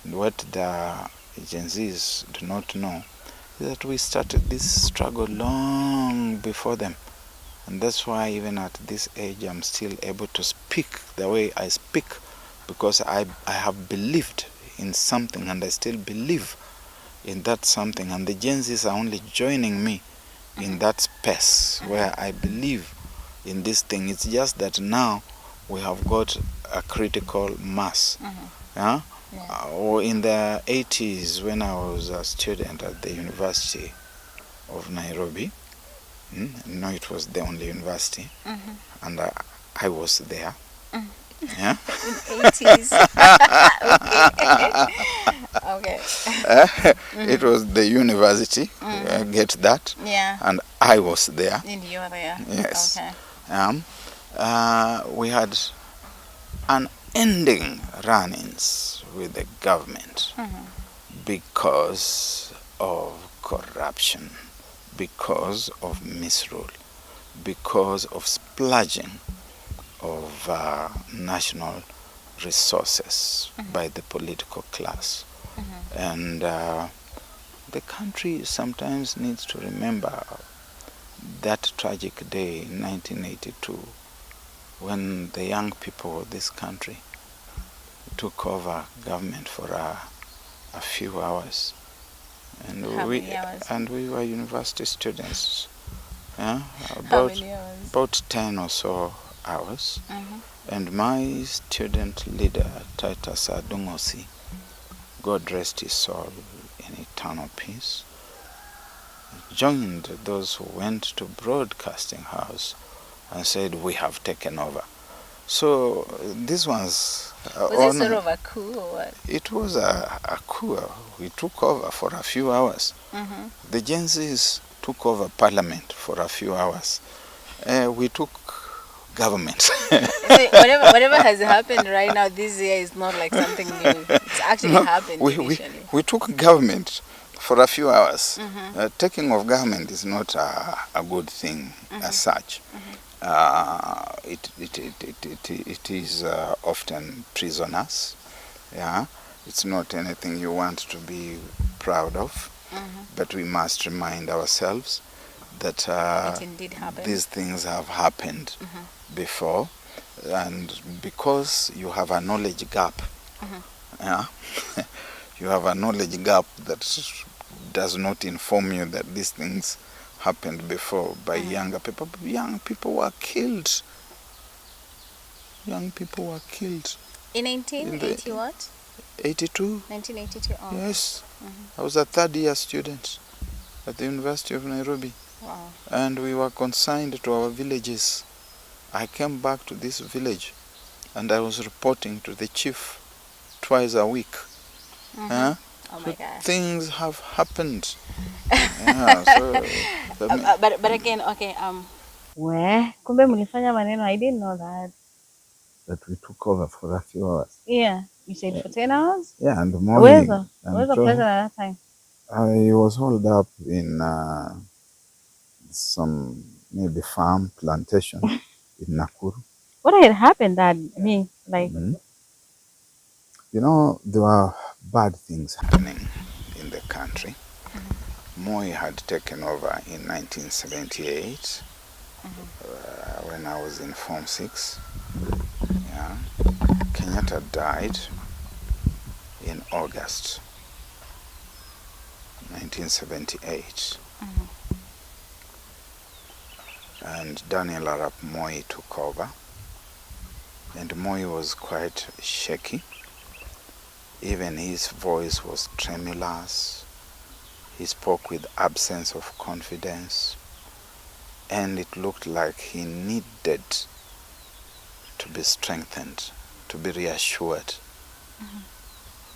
Speaker 1: What the Gen Zs do not know is that we started this struggle long before them. And that's why even at this age I'm still able to speak the way I speak, because I have believed in something and I still believe in that something. And the Gen Zs are only joining me in that space where I believe in this thing. It's just that now we have got a critical mass. Yeah? Or in the 80s, when I was a student at the University of Nairobi, no, it was the only university, and I was there. Yeah?
Speaker 2: In 80s. Okay.
Speaker 1: It was the university, get that?
Speaker 2: Yeah.
Speaker 1: And I was there.
Speaker 2: And you were there.
Speaker 1: Yes.
Speaker 2: Okay.
Speaker 1: We had unending run-ins with the government because of corruption, because of misrule, because of splurging of national resources by the political class. And the country sometimes needs to remember that tragic day in 1982 when the young people of this country took over government for a few hours. And we were university students. Yeah? About 10 or so hours. And my student leader, Titus Adungosi, God rest his soul in eternal peace, joined those who went to Broadcasting House and said, we have taken over. So this was...
Speaker 2: was it sort of a coup or what?
Speaker 1: It was a coup. We took over for a few hours. The Gen Zs took over parliament for a few hours. We took government.
Speaker 2: So whatever has happened right now this year is not like something new. It's actually happened initially.
Speaker 1: We took government for a few hours. Taking of government is not a good thing as such. It is often prisoners. Yeah, it's not anything you want to be proud of. But we must remind ourselves that
Speaker 2: it indeed happened.
Speaker 1: These things have happened before, and because you have a knowledge gap, yeah, you have a knowledge gap that does not inform you that these things happened before by younger people. Young people were killed. Young people were killed.
Speaker 2: In 1980 what?
Speaker 1: 82.
Speaker 2: 1982. Oh.
Speaker 1: Yes. I was a third-year student at the University of Nairobi.
Speaker 2: Wow.
Speaker 1: And we were consigned to our villages. I came back to this village and I was reporting to the chief twice a week.
Speaker 2: Oh my God.
Speaker 1: Things have happened. Yeah, so,
Speaker 2: but again, okay. Kumbe mlifanya maneno. I didn't know that.
Speaker 1: That we took over for a few hours.
Speaker 2: Yeah, you said for 10 hours.
Speaker 1: Yeah, and the morning.
Speaker 2: Where's the president at that time?
Speaker 1: I was holed up in some maybe farm plantation in Nakuru.
Speaker 2: What had happened that like?
Speaker 1: You know, there were bad things happening in the country. Moi had taken over in 1978 when I was in Form 6. Yeah. Kenyatta died in August 1978. and Daniel Arap Moi took over. And Moi was quite shaky. Even his voice was tremulous. He spoke with absence of confidence. And it looked like he needed to be strengthened, to be reassured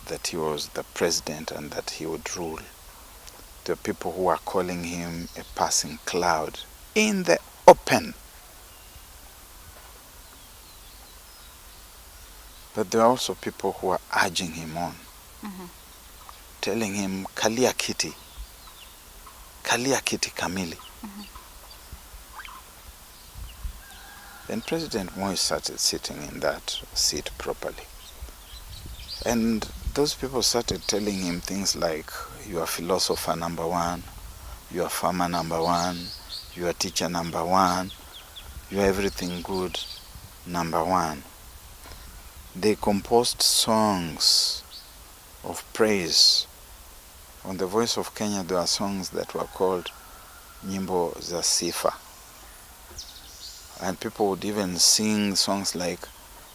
Speaker 1: that he was the president and that he would rule. There are people who are calling him a passing cloud in the open. But there are also people who are urging him on, telling him, kalia kiti kamili. Then President Moi started sitting in that seat properly. And those people started telling him things like, you are philosopher number one, you are farmer number one, you are teacher number one, you are everything good number one. They composed songs of praise. On the Voice of Kenya, there are songs that were called Nyimbo za Sifa. And people would even sing songs like,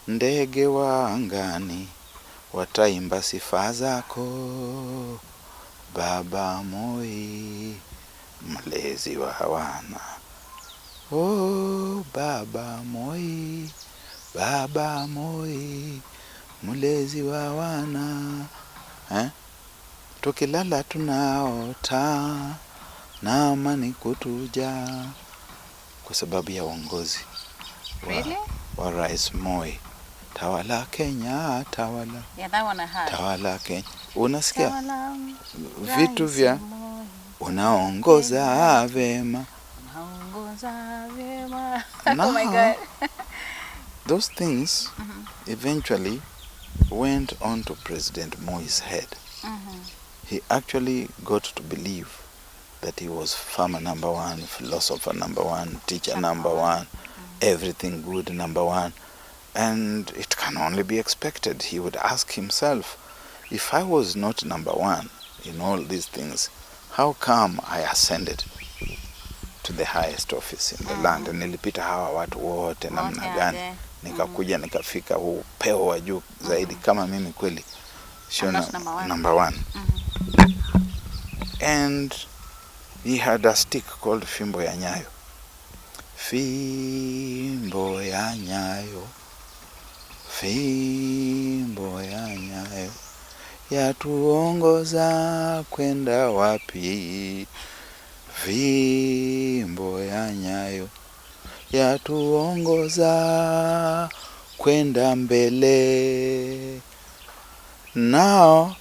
Speaker 1: ndege wa angani wataimba sifa zako, Baba Moi, mlezi wa wana. Oh, Baba Moi, Baba Moi, mlezi wa wana. Tukilala tunaota na amani kutuja, kwa sababu ya uongozi wa Rais Moi. Tawala Kenya, tawala.
Speaker 2: Yeah, that one I heard.
Speaker 1: Tawala Kenya. Unasikia? Vitu vya unaongoza vema.
Speaker 2: Oh my God.
Speaker 1: Those things eventually went on to President Moi's head. He actually got to believe that he was farmer number one, philosopher number one, teacher number one, everything good number one. And it can only be expected. He would ask himself, if I was not number one in all these things, how come I ascended to the highest office in the land? Nilipita hawa watu wote namna gani? Nikakuja nikafika huu upeo wa juu zaidi kama mimi kweli sio number one. And he had a stick called Fimbo ya Nyayo. Fimbo ya Nyayo, Fimbo ya Nyayo, yatuongoza kwenda wapi? Fimbo ya Nyayo, yatuongoza kwenda mbele. Now,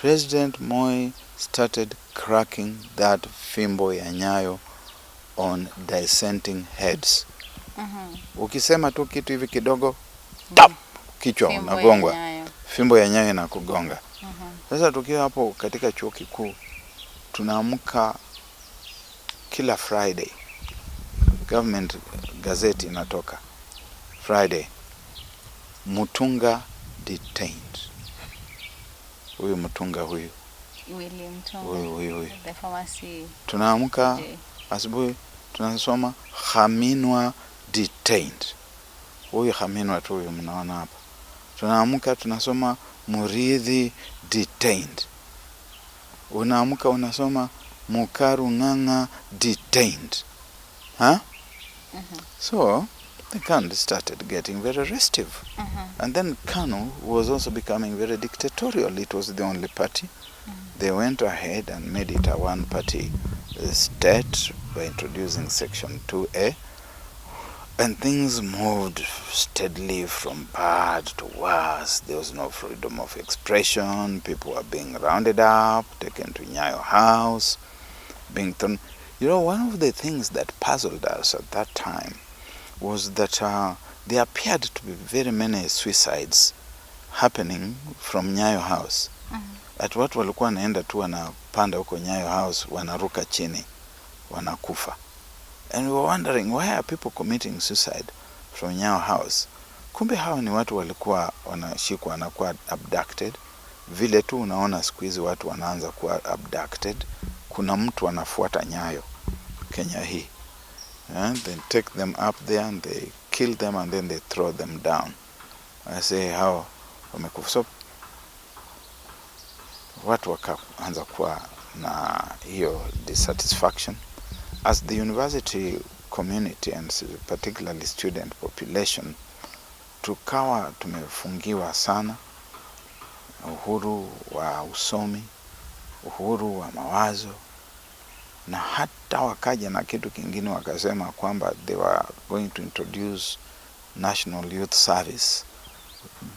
Speaker 1: President Moi started cracking that Fimbo ya Nyayo on dissenting heads. Ukisema tu kitu hivi kidogo, tap, kichwa unagongwa. Fimbo ya Nyayo inakugonga. Sasa tukiwa hapo katika chuo kikuu, tunaamka kila Friday. Government gazette inatoka. Friday, Mutunga detained. Huyu Mutunga huyu.
Speaker 2: William
Speaker 1: Huyu.
Speaker 2: the pharmacy.
Speaker 1: Tunaamka asubuhi tunasoma Haminwa detained. Huyu Haminwa tu huyu mnaona hapa. Tunaamka tunasoma Muridhi detained. Unaamka unasoma Mukaru Nganga detained. So the country started getting very restive. And then KANU was also becoming very dictatorial. It was the only party. They went ahead and made it a one-party state by introducing Section 2A. And things moved steadily from bad to worse. There was no freedom of expression. People were being rounded up, taken to Nyayo House, being thrown. You know, one of the things that puzzled us at that time was that there appeared to be very many suicides happening from Nyayo House. At watu walikuwa wanaenda tu wanapanda huko Nyayo House, wanaruka chini, wanakufa. And we were wondering, why are people committing suicide from Nyayo House? Kumbe hawa ni watu walikuwa wanashikwa, wanakuwa abducted. Vile tu unaona siku hizi watu wanaanza kuwa abducted. Kuna mtu anafuata nyayo Kenya hii. and they take them up there and they kill them and then they throw them down. I say how wamekufa. So watu wakaanza kuwa na hiyo dissatisfaction as the university community and particularly student population. Tukawa tumefungiwa sana uhuru wa usomi, uhuru wa mawazo, na hata wakaja na kitu kingine wakasema kwamba they were going to introduce National Youth Service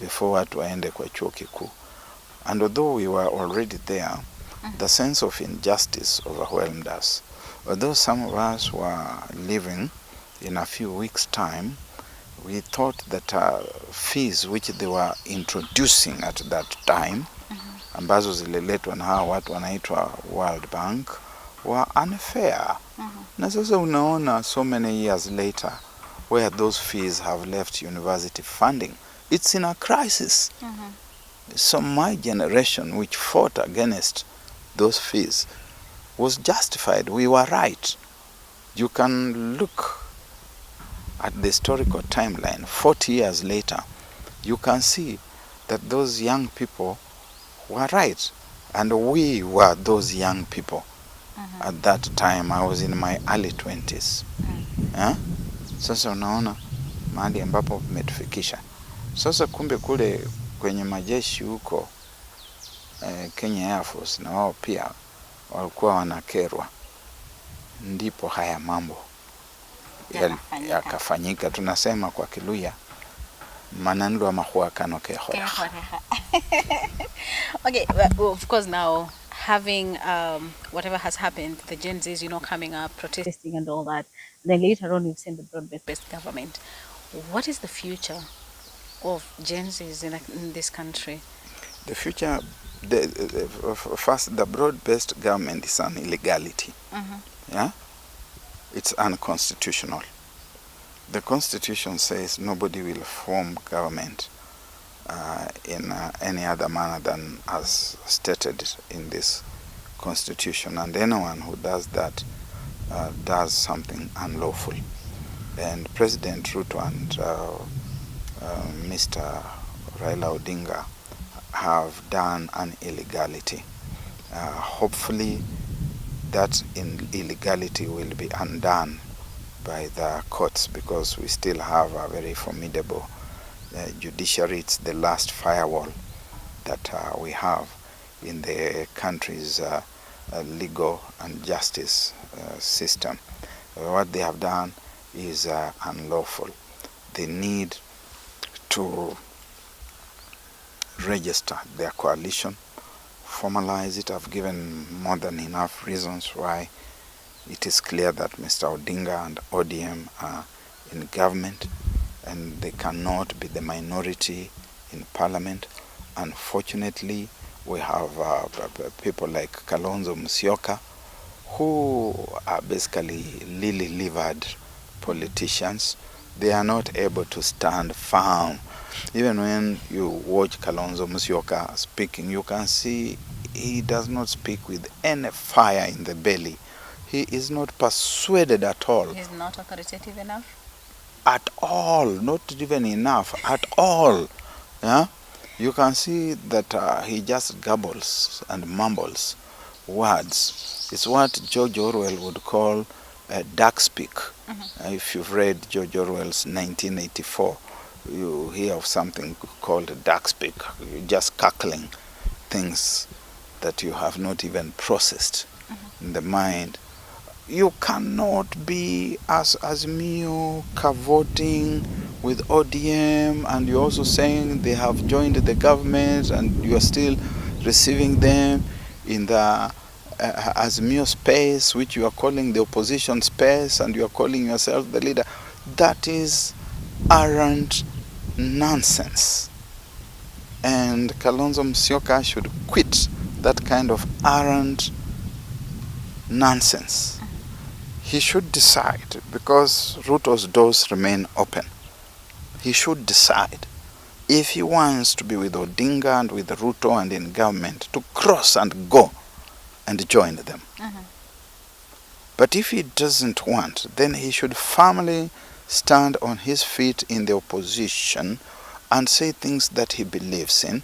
Speaker 1: before watu waende kwa chuo kikuu. And although we were already there, the sense of injustice overwhelmed us. Although some of us were leaving in a few weeks' time, we thought that fees which they were introducing at that time, ambazo zililetwa na hawa watu wanaitwa World Bank, were unfair. Na sasa unaona so many years later where those fees have left university funding. It's in a crisis. So my generation, which fought against those fees, was justified. We were right. You can look at the historical timeline 40 years later. You can see that those young people were right. And we were those young people. At that time, I was in my early 20s. Sasa unaona mahali ambapo umetufikisha. Sasa kumbe kule kwenye majeshi huko Kenya Air Force na wao pia walikuwa wanakerwa, ndipo haya mambo yakafanyika. Tunasema kwa Kiluya manandu amahua kano kehora.
Speaker 2: Okay, well, of course now having whatever has happened, the Gen Zs, coming up, protesting and all that, then later on we've seen the broad-based government. What is the future of Gen Zs in this country?
Speaker 1: The future, first, the broad-based government is an illegality. Yeah, it's unconstitutional. The Constitution says nobody will form government in any other manner than as stated in this Constitution, and anyone who does that does something unlawful. And President Ruto and Mr. Raila Odinga have done an illegality. Hopefully that illegality will be undone by the courts, because we still have a very formidable judiciary. It's the last firewall that we have in the country's legal and justice system. What they have done is unlawful. They need to register their coalition, formalize it. I've given more than enough reasons why it is clear that Mr. Odinga and ODM are in government and they cannot be the minority in parliament. Unfortunately, we have people like Kalonzo Musyoka, who are basically lily-livered politicians. They are not able to stand firm. Even when you watch Kalonzo Musyoka speaking, you can see he does not speak with any fire in the belly. He is not persuaded at all.
Speaker 2: He's not authoritative enough?
Speaker 1: At all, not even enough, at all. Yeah? You can see that he just gabbles and mumbles words. It's what George Orwell would call dark speak. If you've read George Orwell's 1984, you hear of something called dark speak. You're just cackling things that you have not even processed in the mind. You cannot be as Azimio cavorting with ODM and you're also saying they have joined the government and you are still receiving them in the Azimio space, which you are calling the opposition space, and you are calling yourself the leader. That is arrant nonsense. And Kalonzo Musyoka should quit that kind of arrant nonsense. He should decide, because Ruto's doors remain open. He should decide if he wants to be with Odinga and with Ruto and in government, to cross and go and join them. But if he doesn't want, then he should firmly stand on his feet in the opposition and say things that he believes in,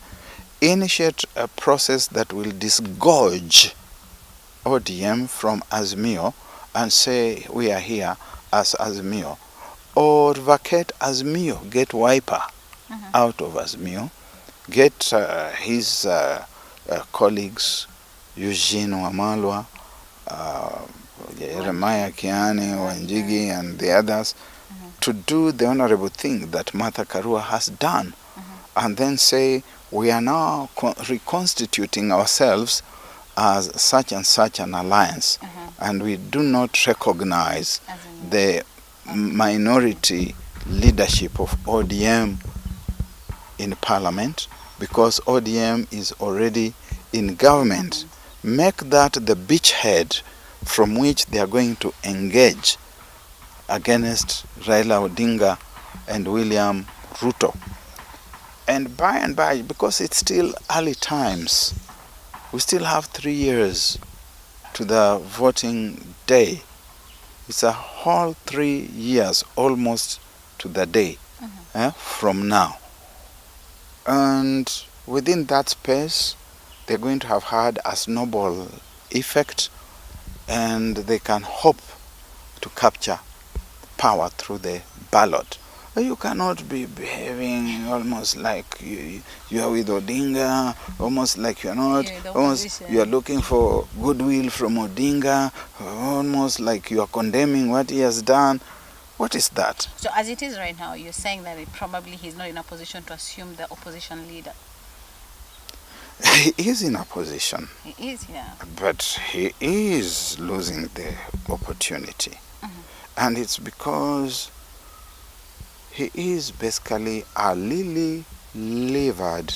Speaker 1: initiate a process that will disgorge ODM from Azimio and say we are here as Azimio, or vacate Azimio, get Wiper out of Azimio, get his colleagues, Eugene Wamalwa, Jeremiah Kiani, Wanjigi, and the others, to do the honorable thing that Martha Karua has done, and then say we are now reconstituting ourselves as such and such an alliance, and we do not recognize the minority leadership of ODM in parliament, because ODM is already in government. Make that the beachhead from which they are going to engage against Raila Odinga and William Ruto. And by, because it's still early times, we still have 3 years to the voting day. It's a whole 3 years almost to the day from now. And within that space, they're going to have had a snowball effect, and they can hope to capture power through the ballot. You cannot be behaving almost like you are with Odinga, almost like you are not, almost you are looking for goodwill from Odinga, almost like you are condemning what he has done. What is that?
Speaker 2: So as it is right now, you're saying that probably he's not in a position to assume the opposition leader.
Speaker 1: He is in a position.
Speaker 2: He is, yeah.
Speaker 1: But he is losing the opportunity. And it's because he is basically a lily-livered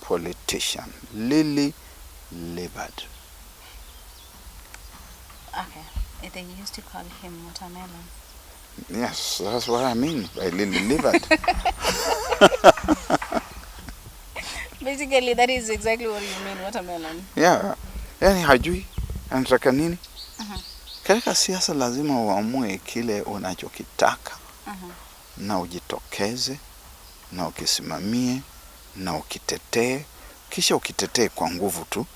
Speaker 1: politician. Lily-livered.
Speaker 2: Okay. They used to call him watermelon.
Speaker 1: Yes, that's what I mean by lily-livered.
Speaker 2: Basically, that is exactly what you mean, watermelon.
Speaker 1: Yeah. Yani hajui anataka nini. Katika siasa lazima uamue kile unachokitaka na ujitokeze na ukisimamie na ukitetee, kisha ukitetee kwa nguvu tu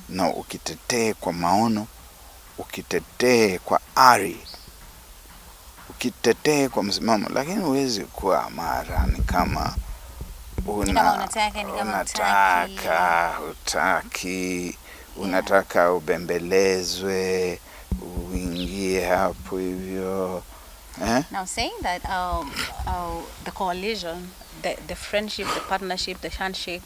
Speaker 1: na ukitetee kwa maono, ukitetee kwa ari, ukitetee kwa msimamo. Lakini huwezi kuwa mara ni kama hutaki, unataka ubembelezwe, uingie hapo hivyo.
Speaker 2: Now saying that the coalition, the friendship, the partnership, the handshake,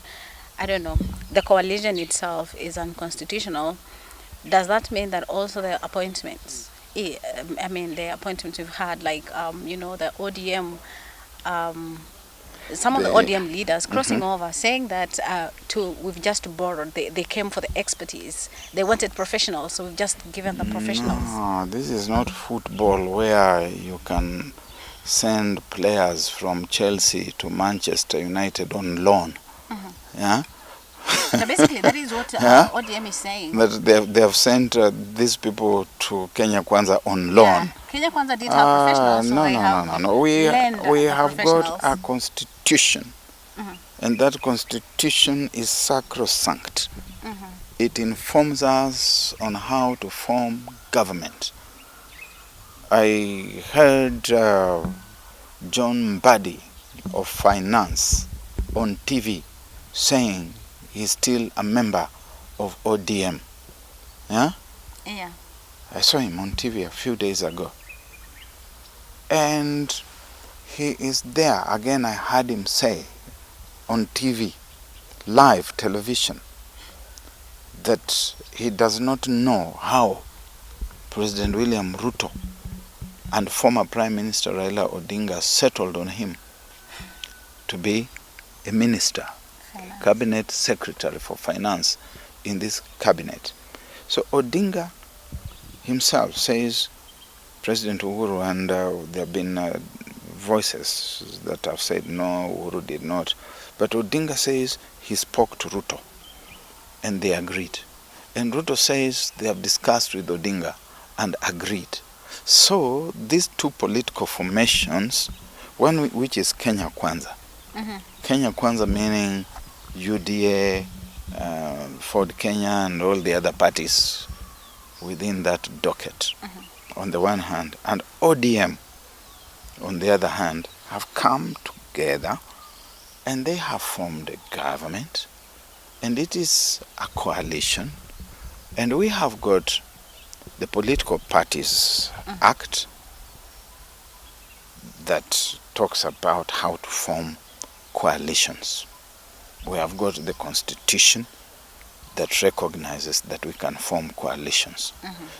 Speaker 2: I don't know, the coalition itself is unconstitutional. Does that mean that also the appointments, I mean the appointments we've had, like the ODM, some of the ODM leaders crossing over, saying that we've just borrowed, they came for the expertise, they wanted professionals, so we've just given the professionals.
Speaker 1: No, this is not football where you can send players from Chelsea to Manchester United on loan. Yeah.
Speaker 2: So basically, that is what ODM is saying.
Speaker 1: That they have sent these people to Kenya Kwanza on loan.
Speaker 2: Yeah. Kenya Kwanza did have professionals. So
Speaker 1: no. We have got a constitution, and that constitution is sacrosanct. It informs us on how to form government. I heard John Mbadi of Finance on TV saying he's still a member of ODM. Yeah?
Speaker 2: Yeah.
Speaker 1: I saw him on TV a few days ago. And he is there. Again, I heard him say on TV, live television, that he does not know how President William Ruto and former Prime Minister Raila Odinga settled on him to be a minister, cabinet secretary for finance in this cabinet. So Odinga himself says, President Uhuru, and there have been voices that have said no, Uhuru did not. But Odinga says he spoke to Ruto, and they agreed. And Ruto says they have discussed with Odinga, and agreed. So these two political formations, one which is Kenya Kwanza. Kenya Kwanza meaning UDA, Ford Kenya and all the other parties within that docket on the one hand, and ODM on the other hand, have come together and they have formed a government, and it is a coalition, and we have got the Political Parties Act that talks about how to form coalitions. We have got the Constitution that recognizes that we can form coalitions.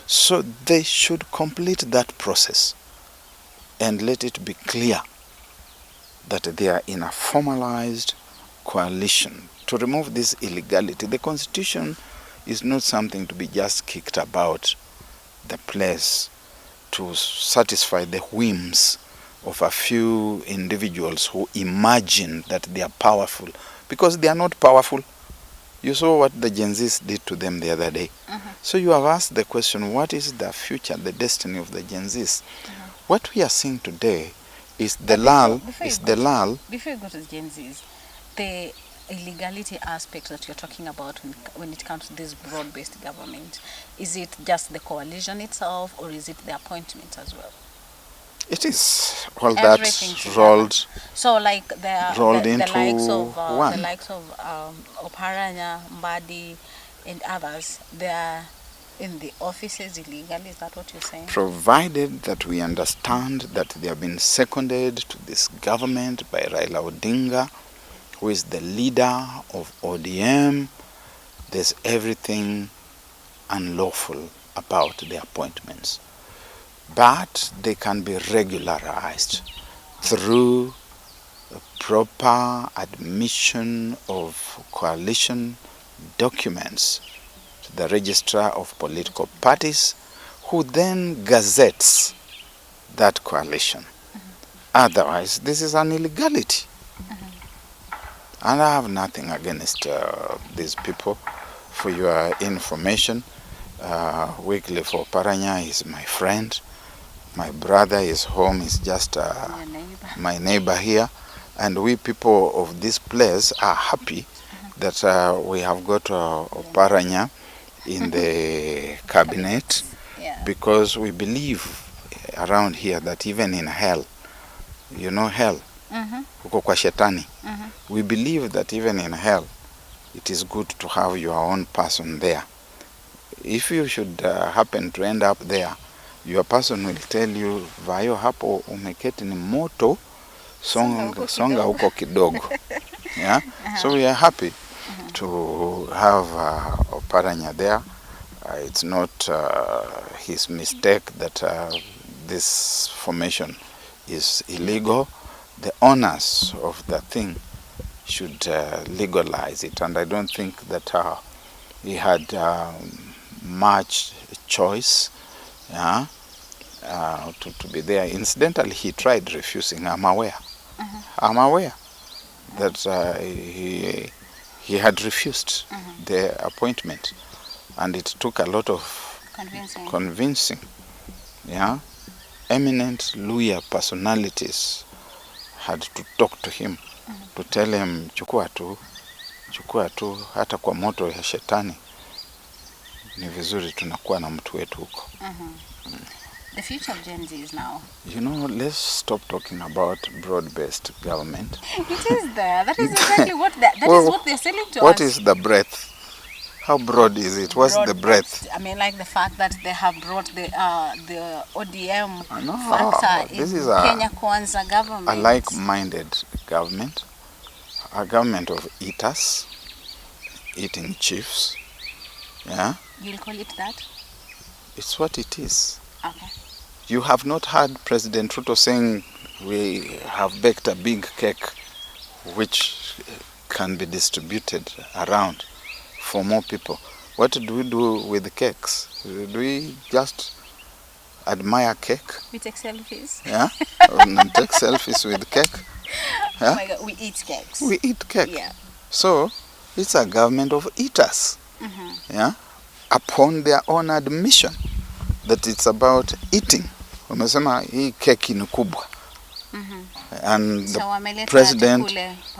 Speaker 1: So they should complete that process and let it be clear that they are in a formalized coalition to remove this illegality. The Constitution is not something to be just kicked about the place to satisfy the whims of a few individuals who imagine that they are powerful, because they are not powerful. You saw what the Gen Zs did to them the other day. So you have asked the question, what is the future, the destiny of the Gen Zs? What we are seeing today is the lull.
Speaker 2: Before you go to the Gen Zs, the illegality aspect that you're talking about when it comes to this broad-based government, is it just the coalition itself, or is it the appointment as well?
Speaker 1: It is all that rolled.
Speaker 2: So like
Speaker 1: rolled
Speaker 2: the
Speaker 1: into one.
Speaker 2: The likes of Oparanya, Mbadi, and others, they are in the offices illegally. Is that what you're saying?
Speaker 1: Provided that we understand that they have been seconded to this government by Raila Odinga, who is the leader of ODM, there's everything unlawful about the appointments. But they can be regularized through a proper admission of coalition documents to the registrar of political parties, who then gazettes that coalition. Otherwise, this is an illegality. And I have nothing against these people. For your information, Wycliffe Oparanya is my friend. My brother is home, is just my neighbor here. And we people of this place are happy that we have got Oparanya in the cabinet, because we believe around here that even in hell, you know hell, huko kwa shetani, we believe that even in hell, it is good to have your own person there. If you should happen to end up there, your person will tell you, Vayo hapo umeketi ni moto, songa huko kidogo. Yeah? So we are happy to have Oparanya there. It's not his mistake that this formation is illegal. The owners of the thing should legalize it, and I don't think that he had much choice to be there. Incidentally, he tried refusing. I'm aware. I'm aware that he had refused the appointment, and it took a lot of convincing. Yeah, eminent lawyer personalities had to talk to him to tell him, chukua tu, hata kwa moto ya shetani ni vizuri tunakuwa na mtu wetu huko.
Speaker 2: The future of Gen Z is now.
Speaker 1: You know, let's stop talking about broad-based government.
Speaker 2: It is there. That is exactly what is what they're selling to us.
Speaker 1: What is the breadth? How broad is it? What's the breadth?
Speaker 2: I mean, like the fact that they have brought the ODM factor in Kenya Kwanza government.
Speaker 1: A like-minded government, a government of eaters, eating chiefs. Yeah.
Speaker 2: You'll call it that?
Speaker 1: It's what it is.
Speaker 2: Okay.
Speaker 1: You have not heard President Ruto saying we have baked a big cake which can be distributed around for more people. What do we do with the cakes? Do we just admire cake?
Speaker 2: We take selfies.
Speaker 1: Yeah? And take selfies with cake? Yeah?
Speaker 2: Oh my God, we eat cakes.
Speaker 1: We eat cake.
Speaker 2: Yeah.
Speaker 1: So it's a government of eaters. Yeah? Upon their own admission. that it's about eating. Wamesema hii keki ni kubwa. And
Speaker 2: So
Speaker 1: the president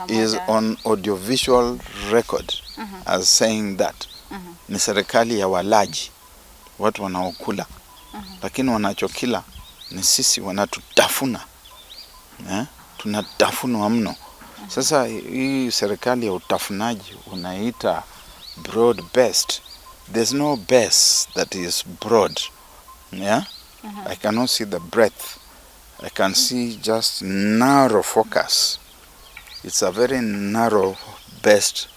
Speaker 1: is on audiovisual record as saying that ni serikali ya walaji, watu wanaokula, lakini wanachokila ni sisi, wanatutafuna. Tunatafunwa mno. Sasa hii serikali ya utafunaji unaita broad based. There's no base that is broad. I cannot see the breadth. I can see just narrow focus. It's a very narrow based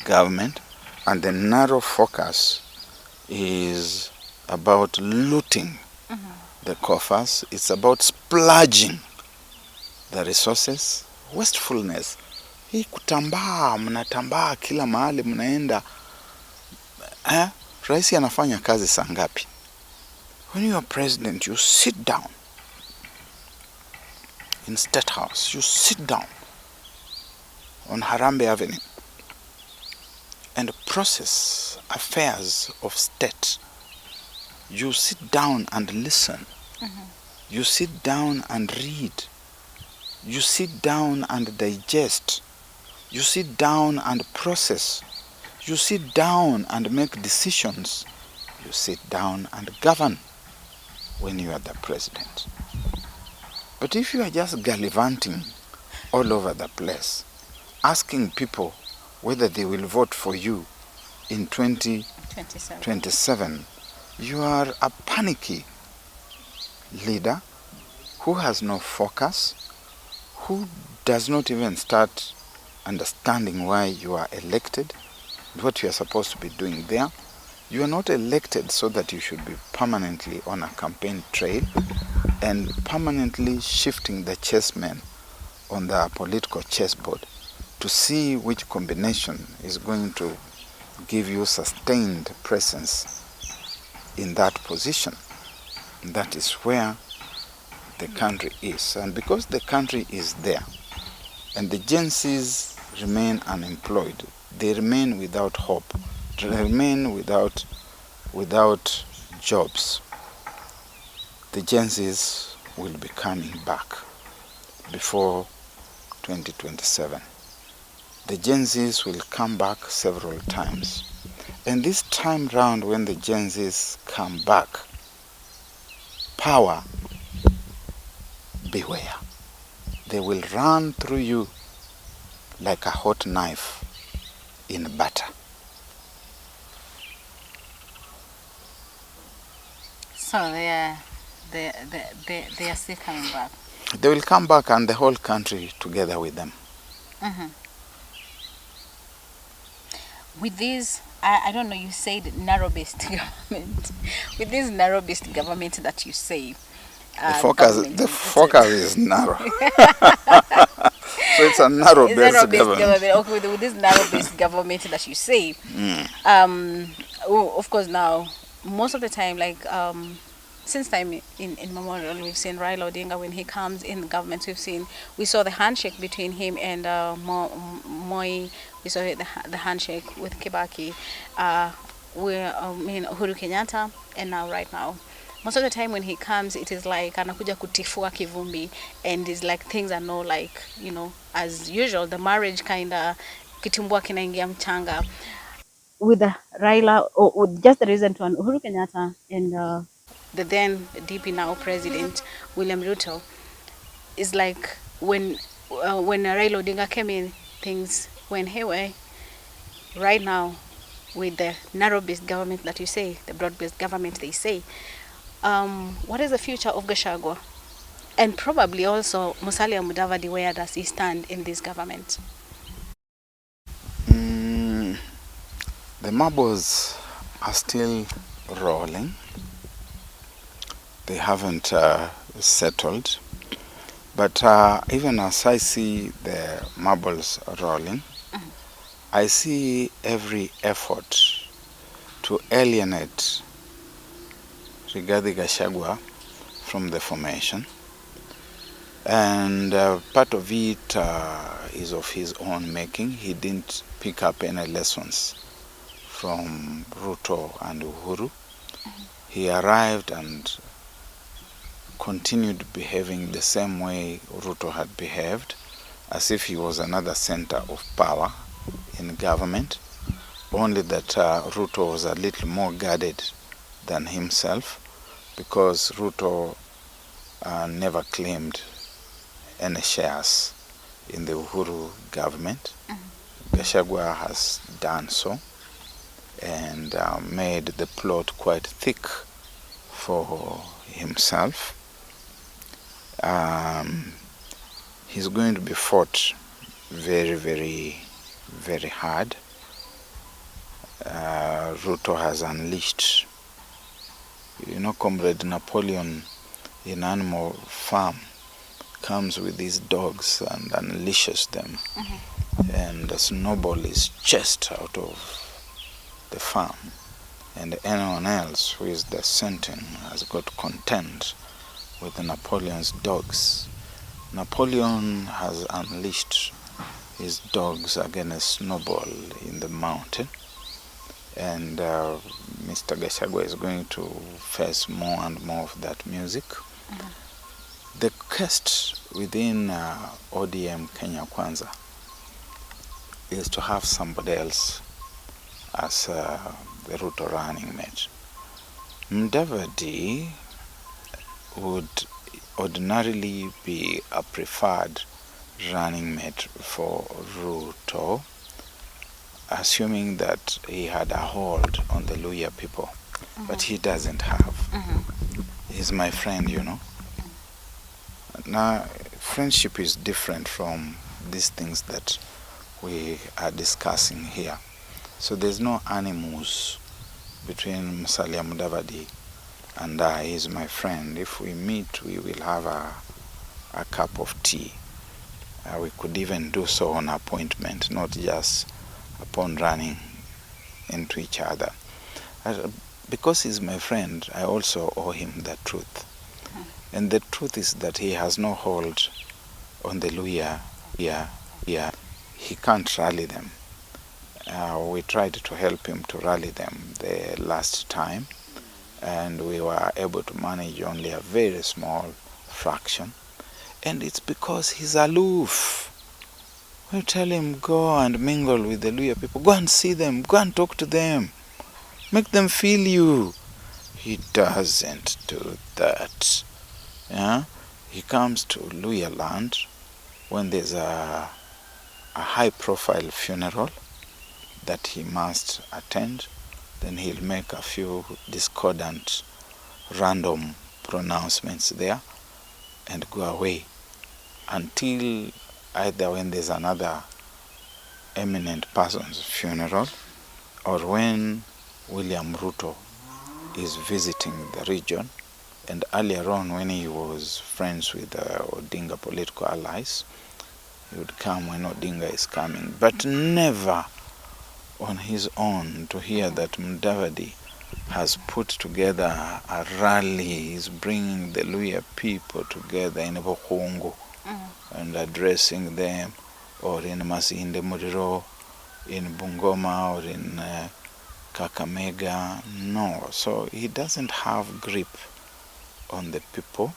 Speaker 1: government, and the narrow focus is about looting the coffers. It's about splurging the resources, wastefulness. Hii kutambaa, mnatambaa kila mahali mnaenda. Raisi anafanya kazi saa ngapi? When you are president, you sit down in State House. You sit down on Harambe Avenue and process affairs of state. You sit down and listen. You sit down and read. You sit down and digest. You sit down and process. You sit down and make decisions. You sit down and govern when you are the president. But if you are just gallivanting all over the place, asking people whether they will vote for you in 2027, you are a panicky leader who has no focus, who does not even start understanding why you are elected, what you are supposed to be doing there. You are not elected so that you should be permanently on a campaign trail and permanently shifting the chessmen on the political chessboard to see which combination is going to give you sustained presence in that position. That is where the country is. And because the country is there and the Gen Zs remain unemployed, they remain without hope, they remain without jobs, the Gen Zs will be coming back before 2027. The Gen Zs will come back several times. And this time round, when the Gen Zs come back, power, beware. They will run through you like a hot knife in butter.
Speaker 2: So they are still coming back.
Speaker 1: They will come back, and the whole country together with them.
Speaker 2: With this, I don't know, you said narrow-based government. With this narrow-based government that you say,
Speaker 1: the focus is narrow. So it's a narrow-based government.
Speaker 2: Okay, with this narrow-based government that you say, of course now, most of the time, like since time in Memorial, we've seen Raila Odinga when he comes in the government. We saw the handshake between him and Moi. We saw the handshake with Kibaki. Uhuru Kenyatta, and now right now. Most of the time when he comes, it is like anakuja kutifua kivumbi, and it's like things are not like, as usual. The marriage kinda kitumbua kinaingia mchanga. With Raila, or just the recent one, Uhuru Kenyatta, and the then DP now president William Ruto, is like when Raila Odinga came in, things went haywire. Right now, with the narrow-based government that you say, the broad-based government they say, what is the future of Gachaguas? And probably also Musalia Mudavadi, where does he stand in this government?
Speaker 1: The marbles are still rolling. They haven't settled. But even as I see the marbles rolling, I see every effort to alienate Rigathi Gachagua from the formation. And part of it is of his own making. He didn't pick up any lessons from Ruto and Uhuru. he arrived and continued behaving the same way Ruto had behaved, as if he was another center of power in government, only that Ruto was a little more guarded than himself, because Ruto never claimed any shares in the Uhuru government. Gachagua has done so and made the plot quite thick for himself. He's going to be fought very, very, very hard. Ruto has unleashed, Comrade Napoleon in Animal Farm comes with these dogs and unleashes them, and the snowball is chased out of the farm, and anyone else who is dissenting has got to contend with Napoleon's dogs. Napoleon has unleashed his dogs against Snowball in the mountain, and Mr. Gachagua is going to face more and more of that music. The quest within ODM Kenya Kwanza is to have somebody else as the Ruto running mate. Mudavadi would ordinarily be a preferred running mate for Ruto, assuming that he had a hold on the Luhya people, but he doesn't have. He's my friend, Now, friendship is different from these things that we are discussing here. So there's no animus between Musalia Mudavadi and I. He's my friend. If we meet, we will have a cup of tea. We could even do so on appointment, not just upon running into each other. Because he's my friend, I also owe him the truth. And the truth is that he has no hold on the Luhya. He can't rally them. We tried to help him to rally them the last time, and we were able to manage only a very small fraction. And it's because he's aloof. We tell him, go and mingle with the Luhya people. Go and see them. Go and talk to them. Make them feel you. He doesn't do that. He comes to Luhya land when there's a high-profile funeral that he must attend. Then he'll make a few discordant, random pronouncements there and go away until either when there's another eminent person's funeral or when William Ruto is visiting the region. And earlier on, when he was friends with Odinga political allies, he would come when Odinga is coming, but never on his own to hear that Mudavadi has put together a rally, is bringing the Luhya people together in Bokongo and addressing them, or in Masinde Muriro, in Bungoma, or in Kakamega. No, so he doesn't have grip on the people.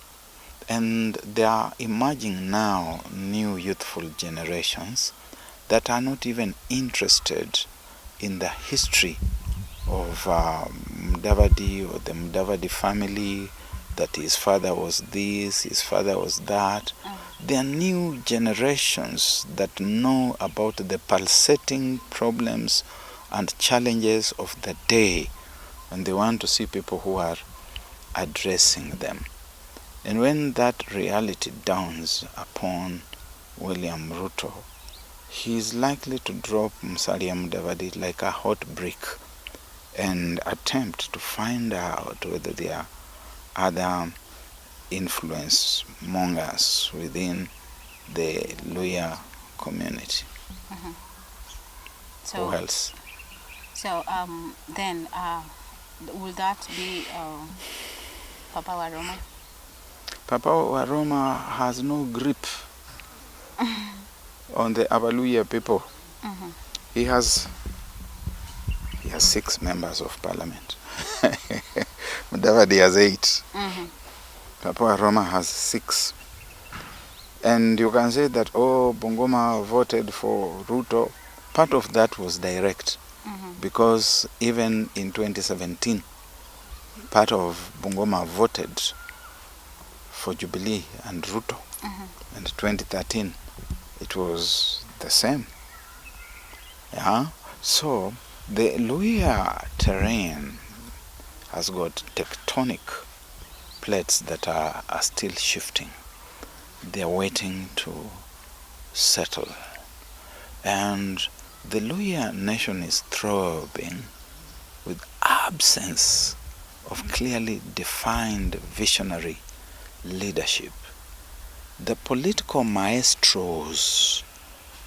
Speaker 1: And there are emerging now new youthful generations that are not even interested in the history of Mudavadi or the Mudavadi family, that his father was this, his father was that. There are new generations that know about the pulsating problems and challenges of the day, and they want to see people who are addressing them. And when that reality dawns upon William Ruto, he is likely to drop Musalia Mudavadi like a hot brick and attempt to find out whether there are other influence mongers within the Luhya community.
Speaker 2: So,
Speaker 1: who else?
Speaker 2: So then will that be Papa Waroma?
Speaker 1: Papa Waroma has no grip on the Abaluya people. He has 6 members of parliament. Mudavadi has 8. Papa Roma has 6. And you can say that, oh, Bungoma voted for Ruto. Part of that was direct. Because even in 2017, part of Bungoma voted for Jubilee and Ruto. And 2013, it was the same. Yeah. So the Luhya terrain has got tectonic plates that are still shifting. They are waiting to settle. And the Luhya nation is throbbing with absence of clearly defined visionary leadership. The political maestros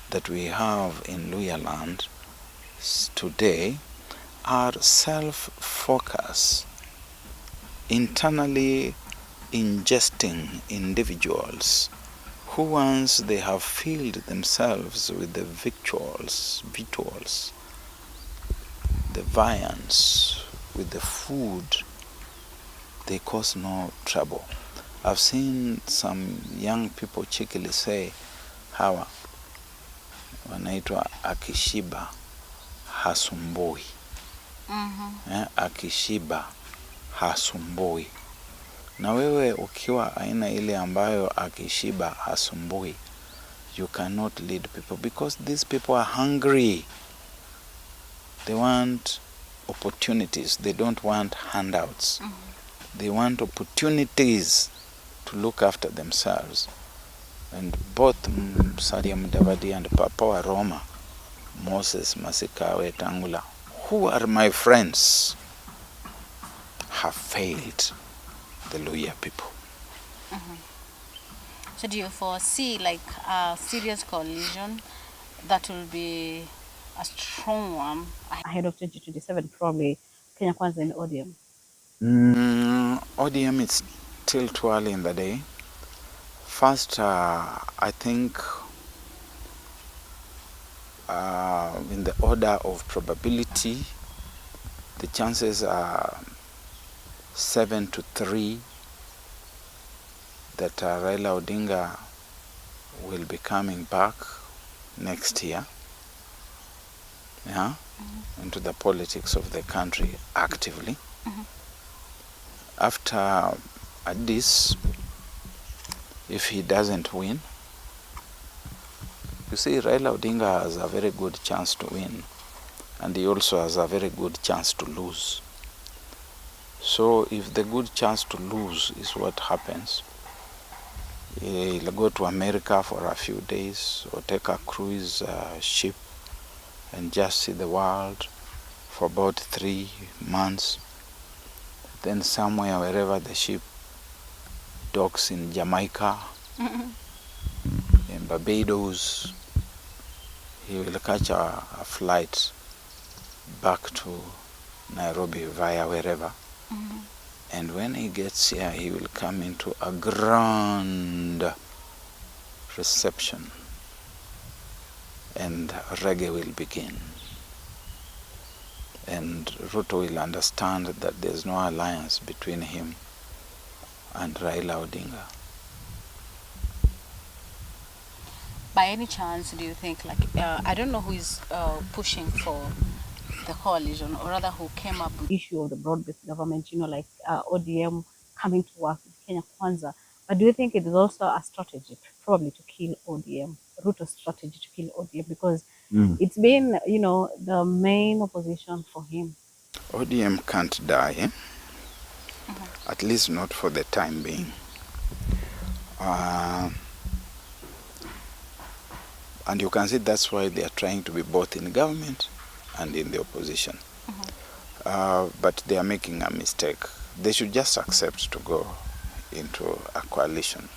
Speaker 1: that we have in Luhya land today are self-focused, internally ingesting individuals who, once they have filled themselves with the victuals, the viands, with the food, they cause no trouble. I've seen some young people cheekily say, hawa wanaitwa akishiba hasumbui. Akishiba hasumbui. Na wewe ukiwa aina ile ambayo akishiba hasumbui, you cannot lead people, because these people are hungry. They want opportunities. They don't want handouts. They want opportunities to look after themselves. And both Sadia Mudavadi and Papa Roma, Moses Masikawe Tangula, who are my friends, have failed the Luhya people.
Speaker 2: So do you foresee like a serious coalition that will be a strong one ahead of 2027, probably Kenya Kwanza and ODM?
Speaker 1: ODM is still too early in the day. First, I think in the order of probability, the chances are 7-3 that Raila Odinga will be coming back next year, into the politics of the country actively. After this, if he doesn't win, you see, Raila Odinga has a very good chance to win, and he also has a very good chance to lose. So if the good chance to lose is what happens, he'll go to America for a few days or take a cruise ship and just see the world for about 3 months. Then somewhere, wherever the ship docks, in Jamaica, in Barbados, he will catch a flight back to Nairobi via wherever. And when he gets here, he will come into a grand reception, and reggae will begin. And Ruto will understand that there's no alliance between him and Raila Odinga.
Speaker 2: By any chance, do you think, like, I don't know who is pushing for the coalition, or rather who came up with the issue of the broad-based government, like ODM coming to work with Kenya Kwanza, but do you think it is also a strategy probably to kill ODM, Ruto's strategy to kill ODM, because it's been, the main opposition for him?
Speaker 1: ODM can't die, at least not for the time being. And you can see that's why they are trying to be both in government and in the opposition. But they are making a mistake. They should just accept to go into a coalition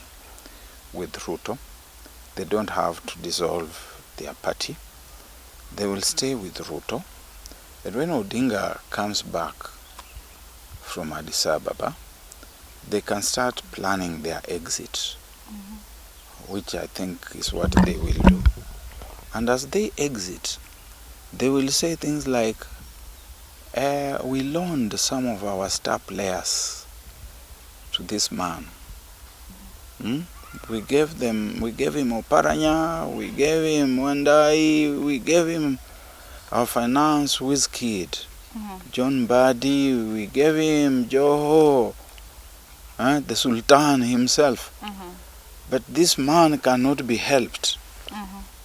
Speaker 1: with Ruto. They don't have to dissolve their party. They will stay with Ruto. And when Odinga comes back from Addis Ababa, they can start planning their exit, which I think is what they will do. And as they exit, they will say things like, We loaned some of our star players to this man. We gave him Oparanya, we gave him Wandai, we gave him our finance Wizkid, John Badi, we gave him Joho, the Sultan himself. But this man cannot be helped.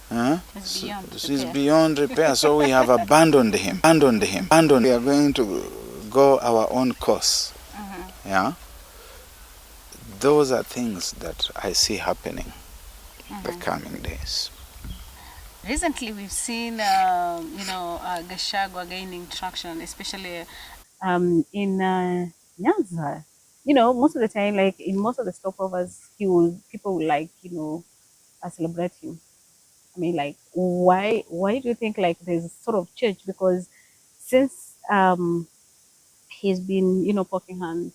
Speaker 1: He's beyond repair. So we have abandoned him. We are going to go our own course. Yeah. Those are things that I see happening the coming days.
Speaker 2: Recently, we've seen, Gachagua gaining traction, especially in Nyanza. Most of the time, like in most of the stopovers, people will celebrate him. I mean, like, why do you think like there's sort of change? Because since he's been, poking hands,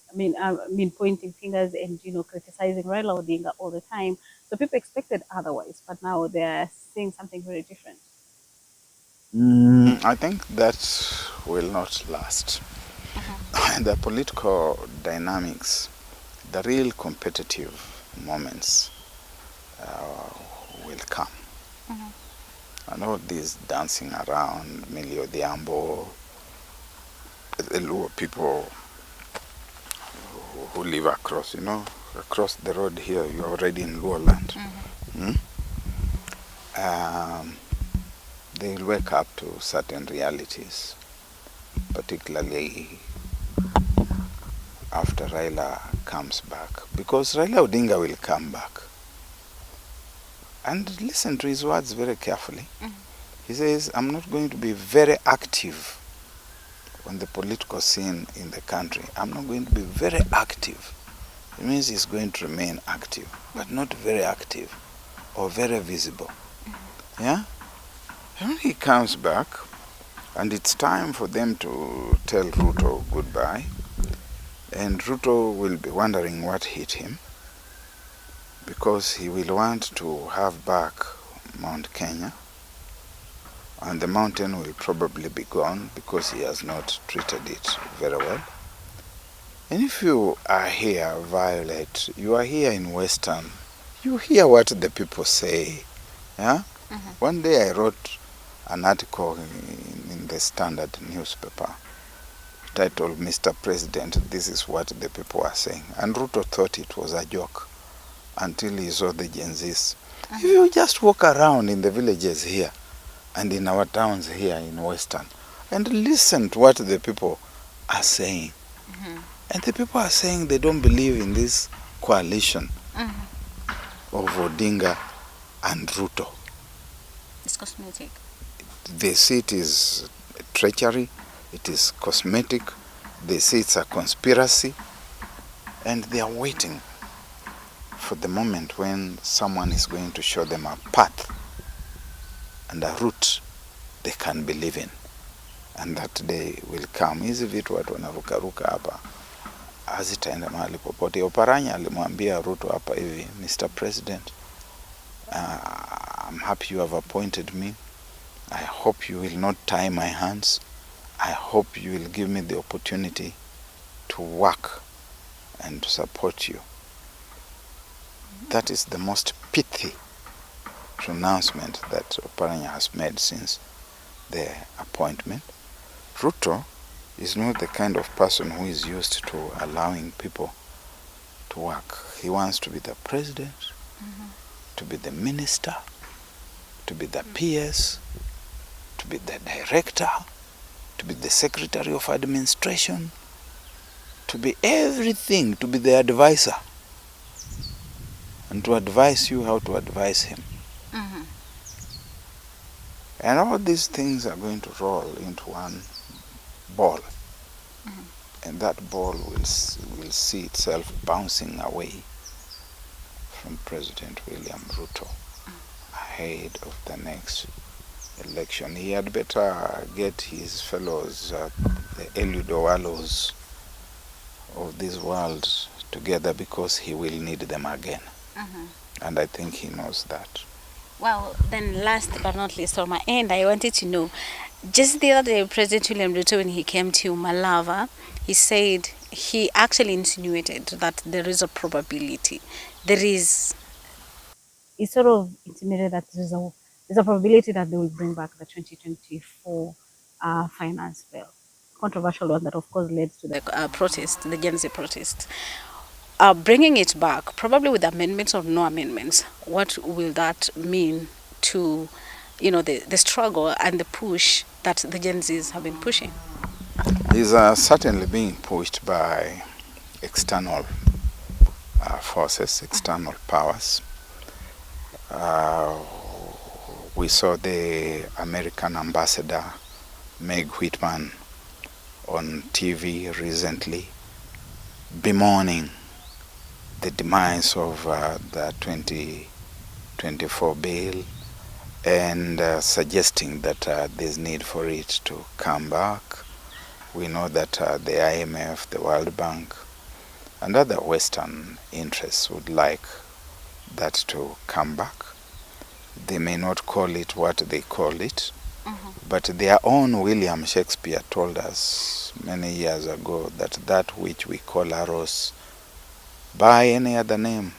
Speaker 2: pointing fingers and, criticizing Raila Odinga all the time. So people expected otherwise, but now they're seeing something very different.
Speaker 1: I think that will not last. The political dynamics, the real competitive moments will come. And all this dancing around, Milio Diambo, the Luo people who live across, across the road here, you're already in Luo land. They will wake up to certain realities, particularly after Raila comes back, because Raila Odinga will come back. And listen to his words very carefully. He says, I'm not going to be very active on the political scene in the country. I'm not going to be very active. It means he's going to remain active, but not very active or very visible. Yeah? And when he comes back, and it's time for them to tell Ruto goodbye, and Ruto will be wondering what hit him, because he will want to have back Mount Kenya, and the mountain will probably be gone because he has not treated it very well. And if you are here, Violet, you are here in Western, you hear what the people say. Yeah? One day I wrote an article in the Standard newspaper titled, Mr. President, this is what the people are saying. And Ruto thought it was a joke until he saw the Gen Zs. If you just walk around in the villages here and in our towns here in Western and listen to what the people are saying. And the people are saying they don't believe in this coalition of Odinga and Ruto.
Speaker 2: It's cosmetic.
Speaker 1: They see it is treachery, it is cosmetic, they say it's a conspiracy, and they are waiting for the moment when someone is going to show them a path and a route they can believe in. And that day will come. Hizi vitu watu wanarukaruka hapa hazitaenda mahali popote. Oparanya alimwambia Ruto hapa hivi, Mr. President, I'm happy you have appointed me. I hope you will not tie my hands. I hope you will give me the opportunity to work and to support you. That is the most pithy pronouncement that Oparanya has made since the appointment. Ruto is not the kind of person who is used to allowing people to work. He wants to be the president, to be the minister, to be the PS, to be the director, to be the secretary of administration, to be everything, to be the advisor, and to advise you how to advise him. And all these things are going to roll into one ball. And that ball will see itself bouncing away from President William Ruto ahead of the next election. He had better get his fellows, the Eludowalos of this world, together, because he will need them again. And I think he knows that.
Speaker 2: Well, then last but not least on my end, I wanted to know, just the other day, President William Ruto, when he came to Malava, he said he actually insinuated that there is a probability. There is. He sort of intimated that there's a probability that they will bring back the 2024 finance bill. Controversial one that, of course, led to the protest, the Gen Z protest. Bringing it back, probably with amendments or no amendments, what will that mean to, the struggle and the push that the Gen Zs have been pushing?
Speaker 1: Is certainly being pushed by external forces, external powers. We saw the American ambassador, Meg Whitman, on TV recently bemoaning the demise of the 2024 bill and suggesting that there's need for it to come back. We know that the IMF, the World Bank, and other Western interests would like that to come back. They may not call it what they call it, but their own William Shakespeare told us many years ago that that which we call a rose, by any other name,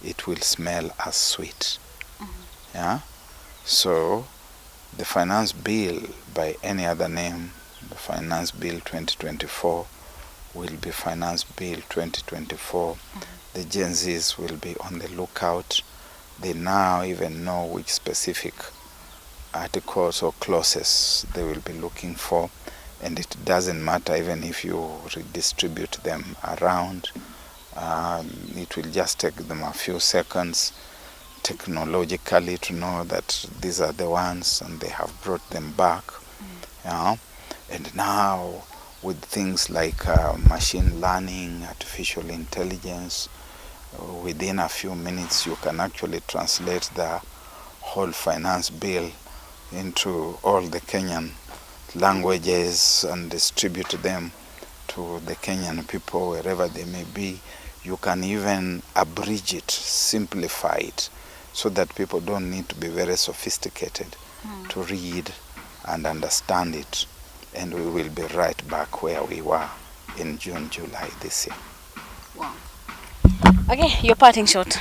Speaker 1: it will smell as sweet. Yeah? So the finance bill, by any other name, the finance bill 2024 will be finance bill 2024. The Gen Zs will be on the lookout. They now even know which specific articles or clauses they will be looking for, and it doesn't matter even if you redistribute them around. It will just take them a few seconds technologically to know that these are the ones, and they have brought them back. Yeah? And now with things like machine learning, artificial intelligence, within a few minutes you can actually translate the whole finance bill into all the Kenyan languages and distribute them to the Kenyan people wherever they may be. You can even abridge it, simplify it, so that people don't need to be very sophisticated to read and understand it. And we will be right back where we were in June, July this year.
Speaker 2: Wow. Okay, your parting shot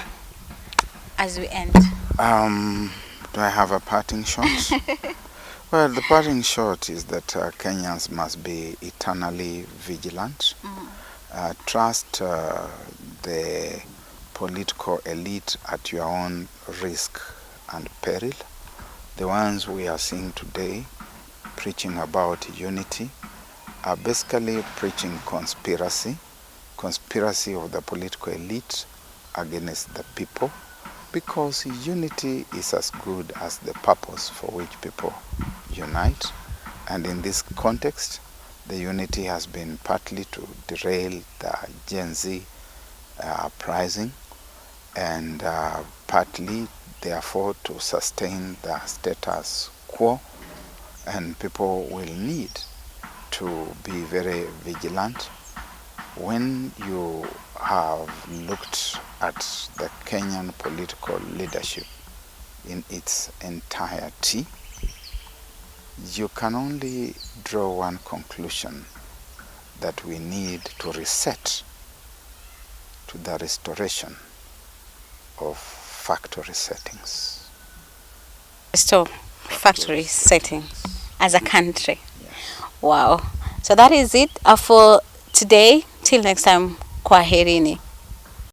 Speaker 2: as we end.
Speaker 1: Do I have a parting shot? Well, the parting shot is that Kenyans must be eternally vigilant. Trust the political elite at your own risk and peril. The ones we are seeing today preaching about unity are basically preaching conspiracy of the political elite against the people, because unity is as good as the purpose for which people unite. And in this context, the unity has been partly to derail the Gen Z uprising, and partly therefore to sustain the status quo. And people will need to be very vigilant. When you have looked at the Kenyan political leadership in its entirety, you can only draw one conclusion: that we need to reset to the restoration of factory settings.
Speaker 2: Restore factory setting as a country. Wow. So that is it for today. Till next time, kwaherini.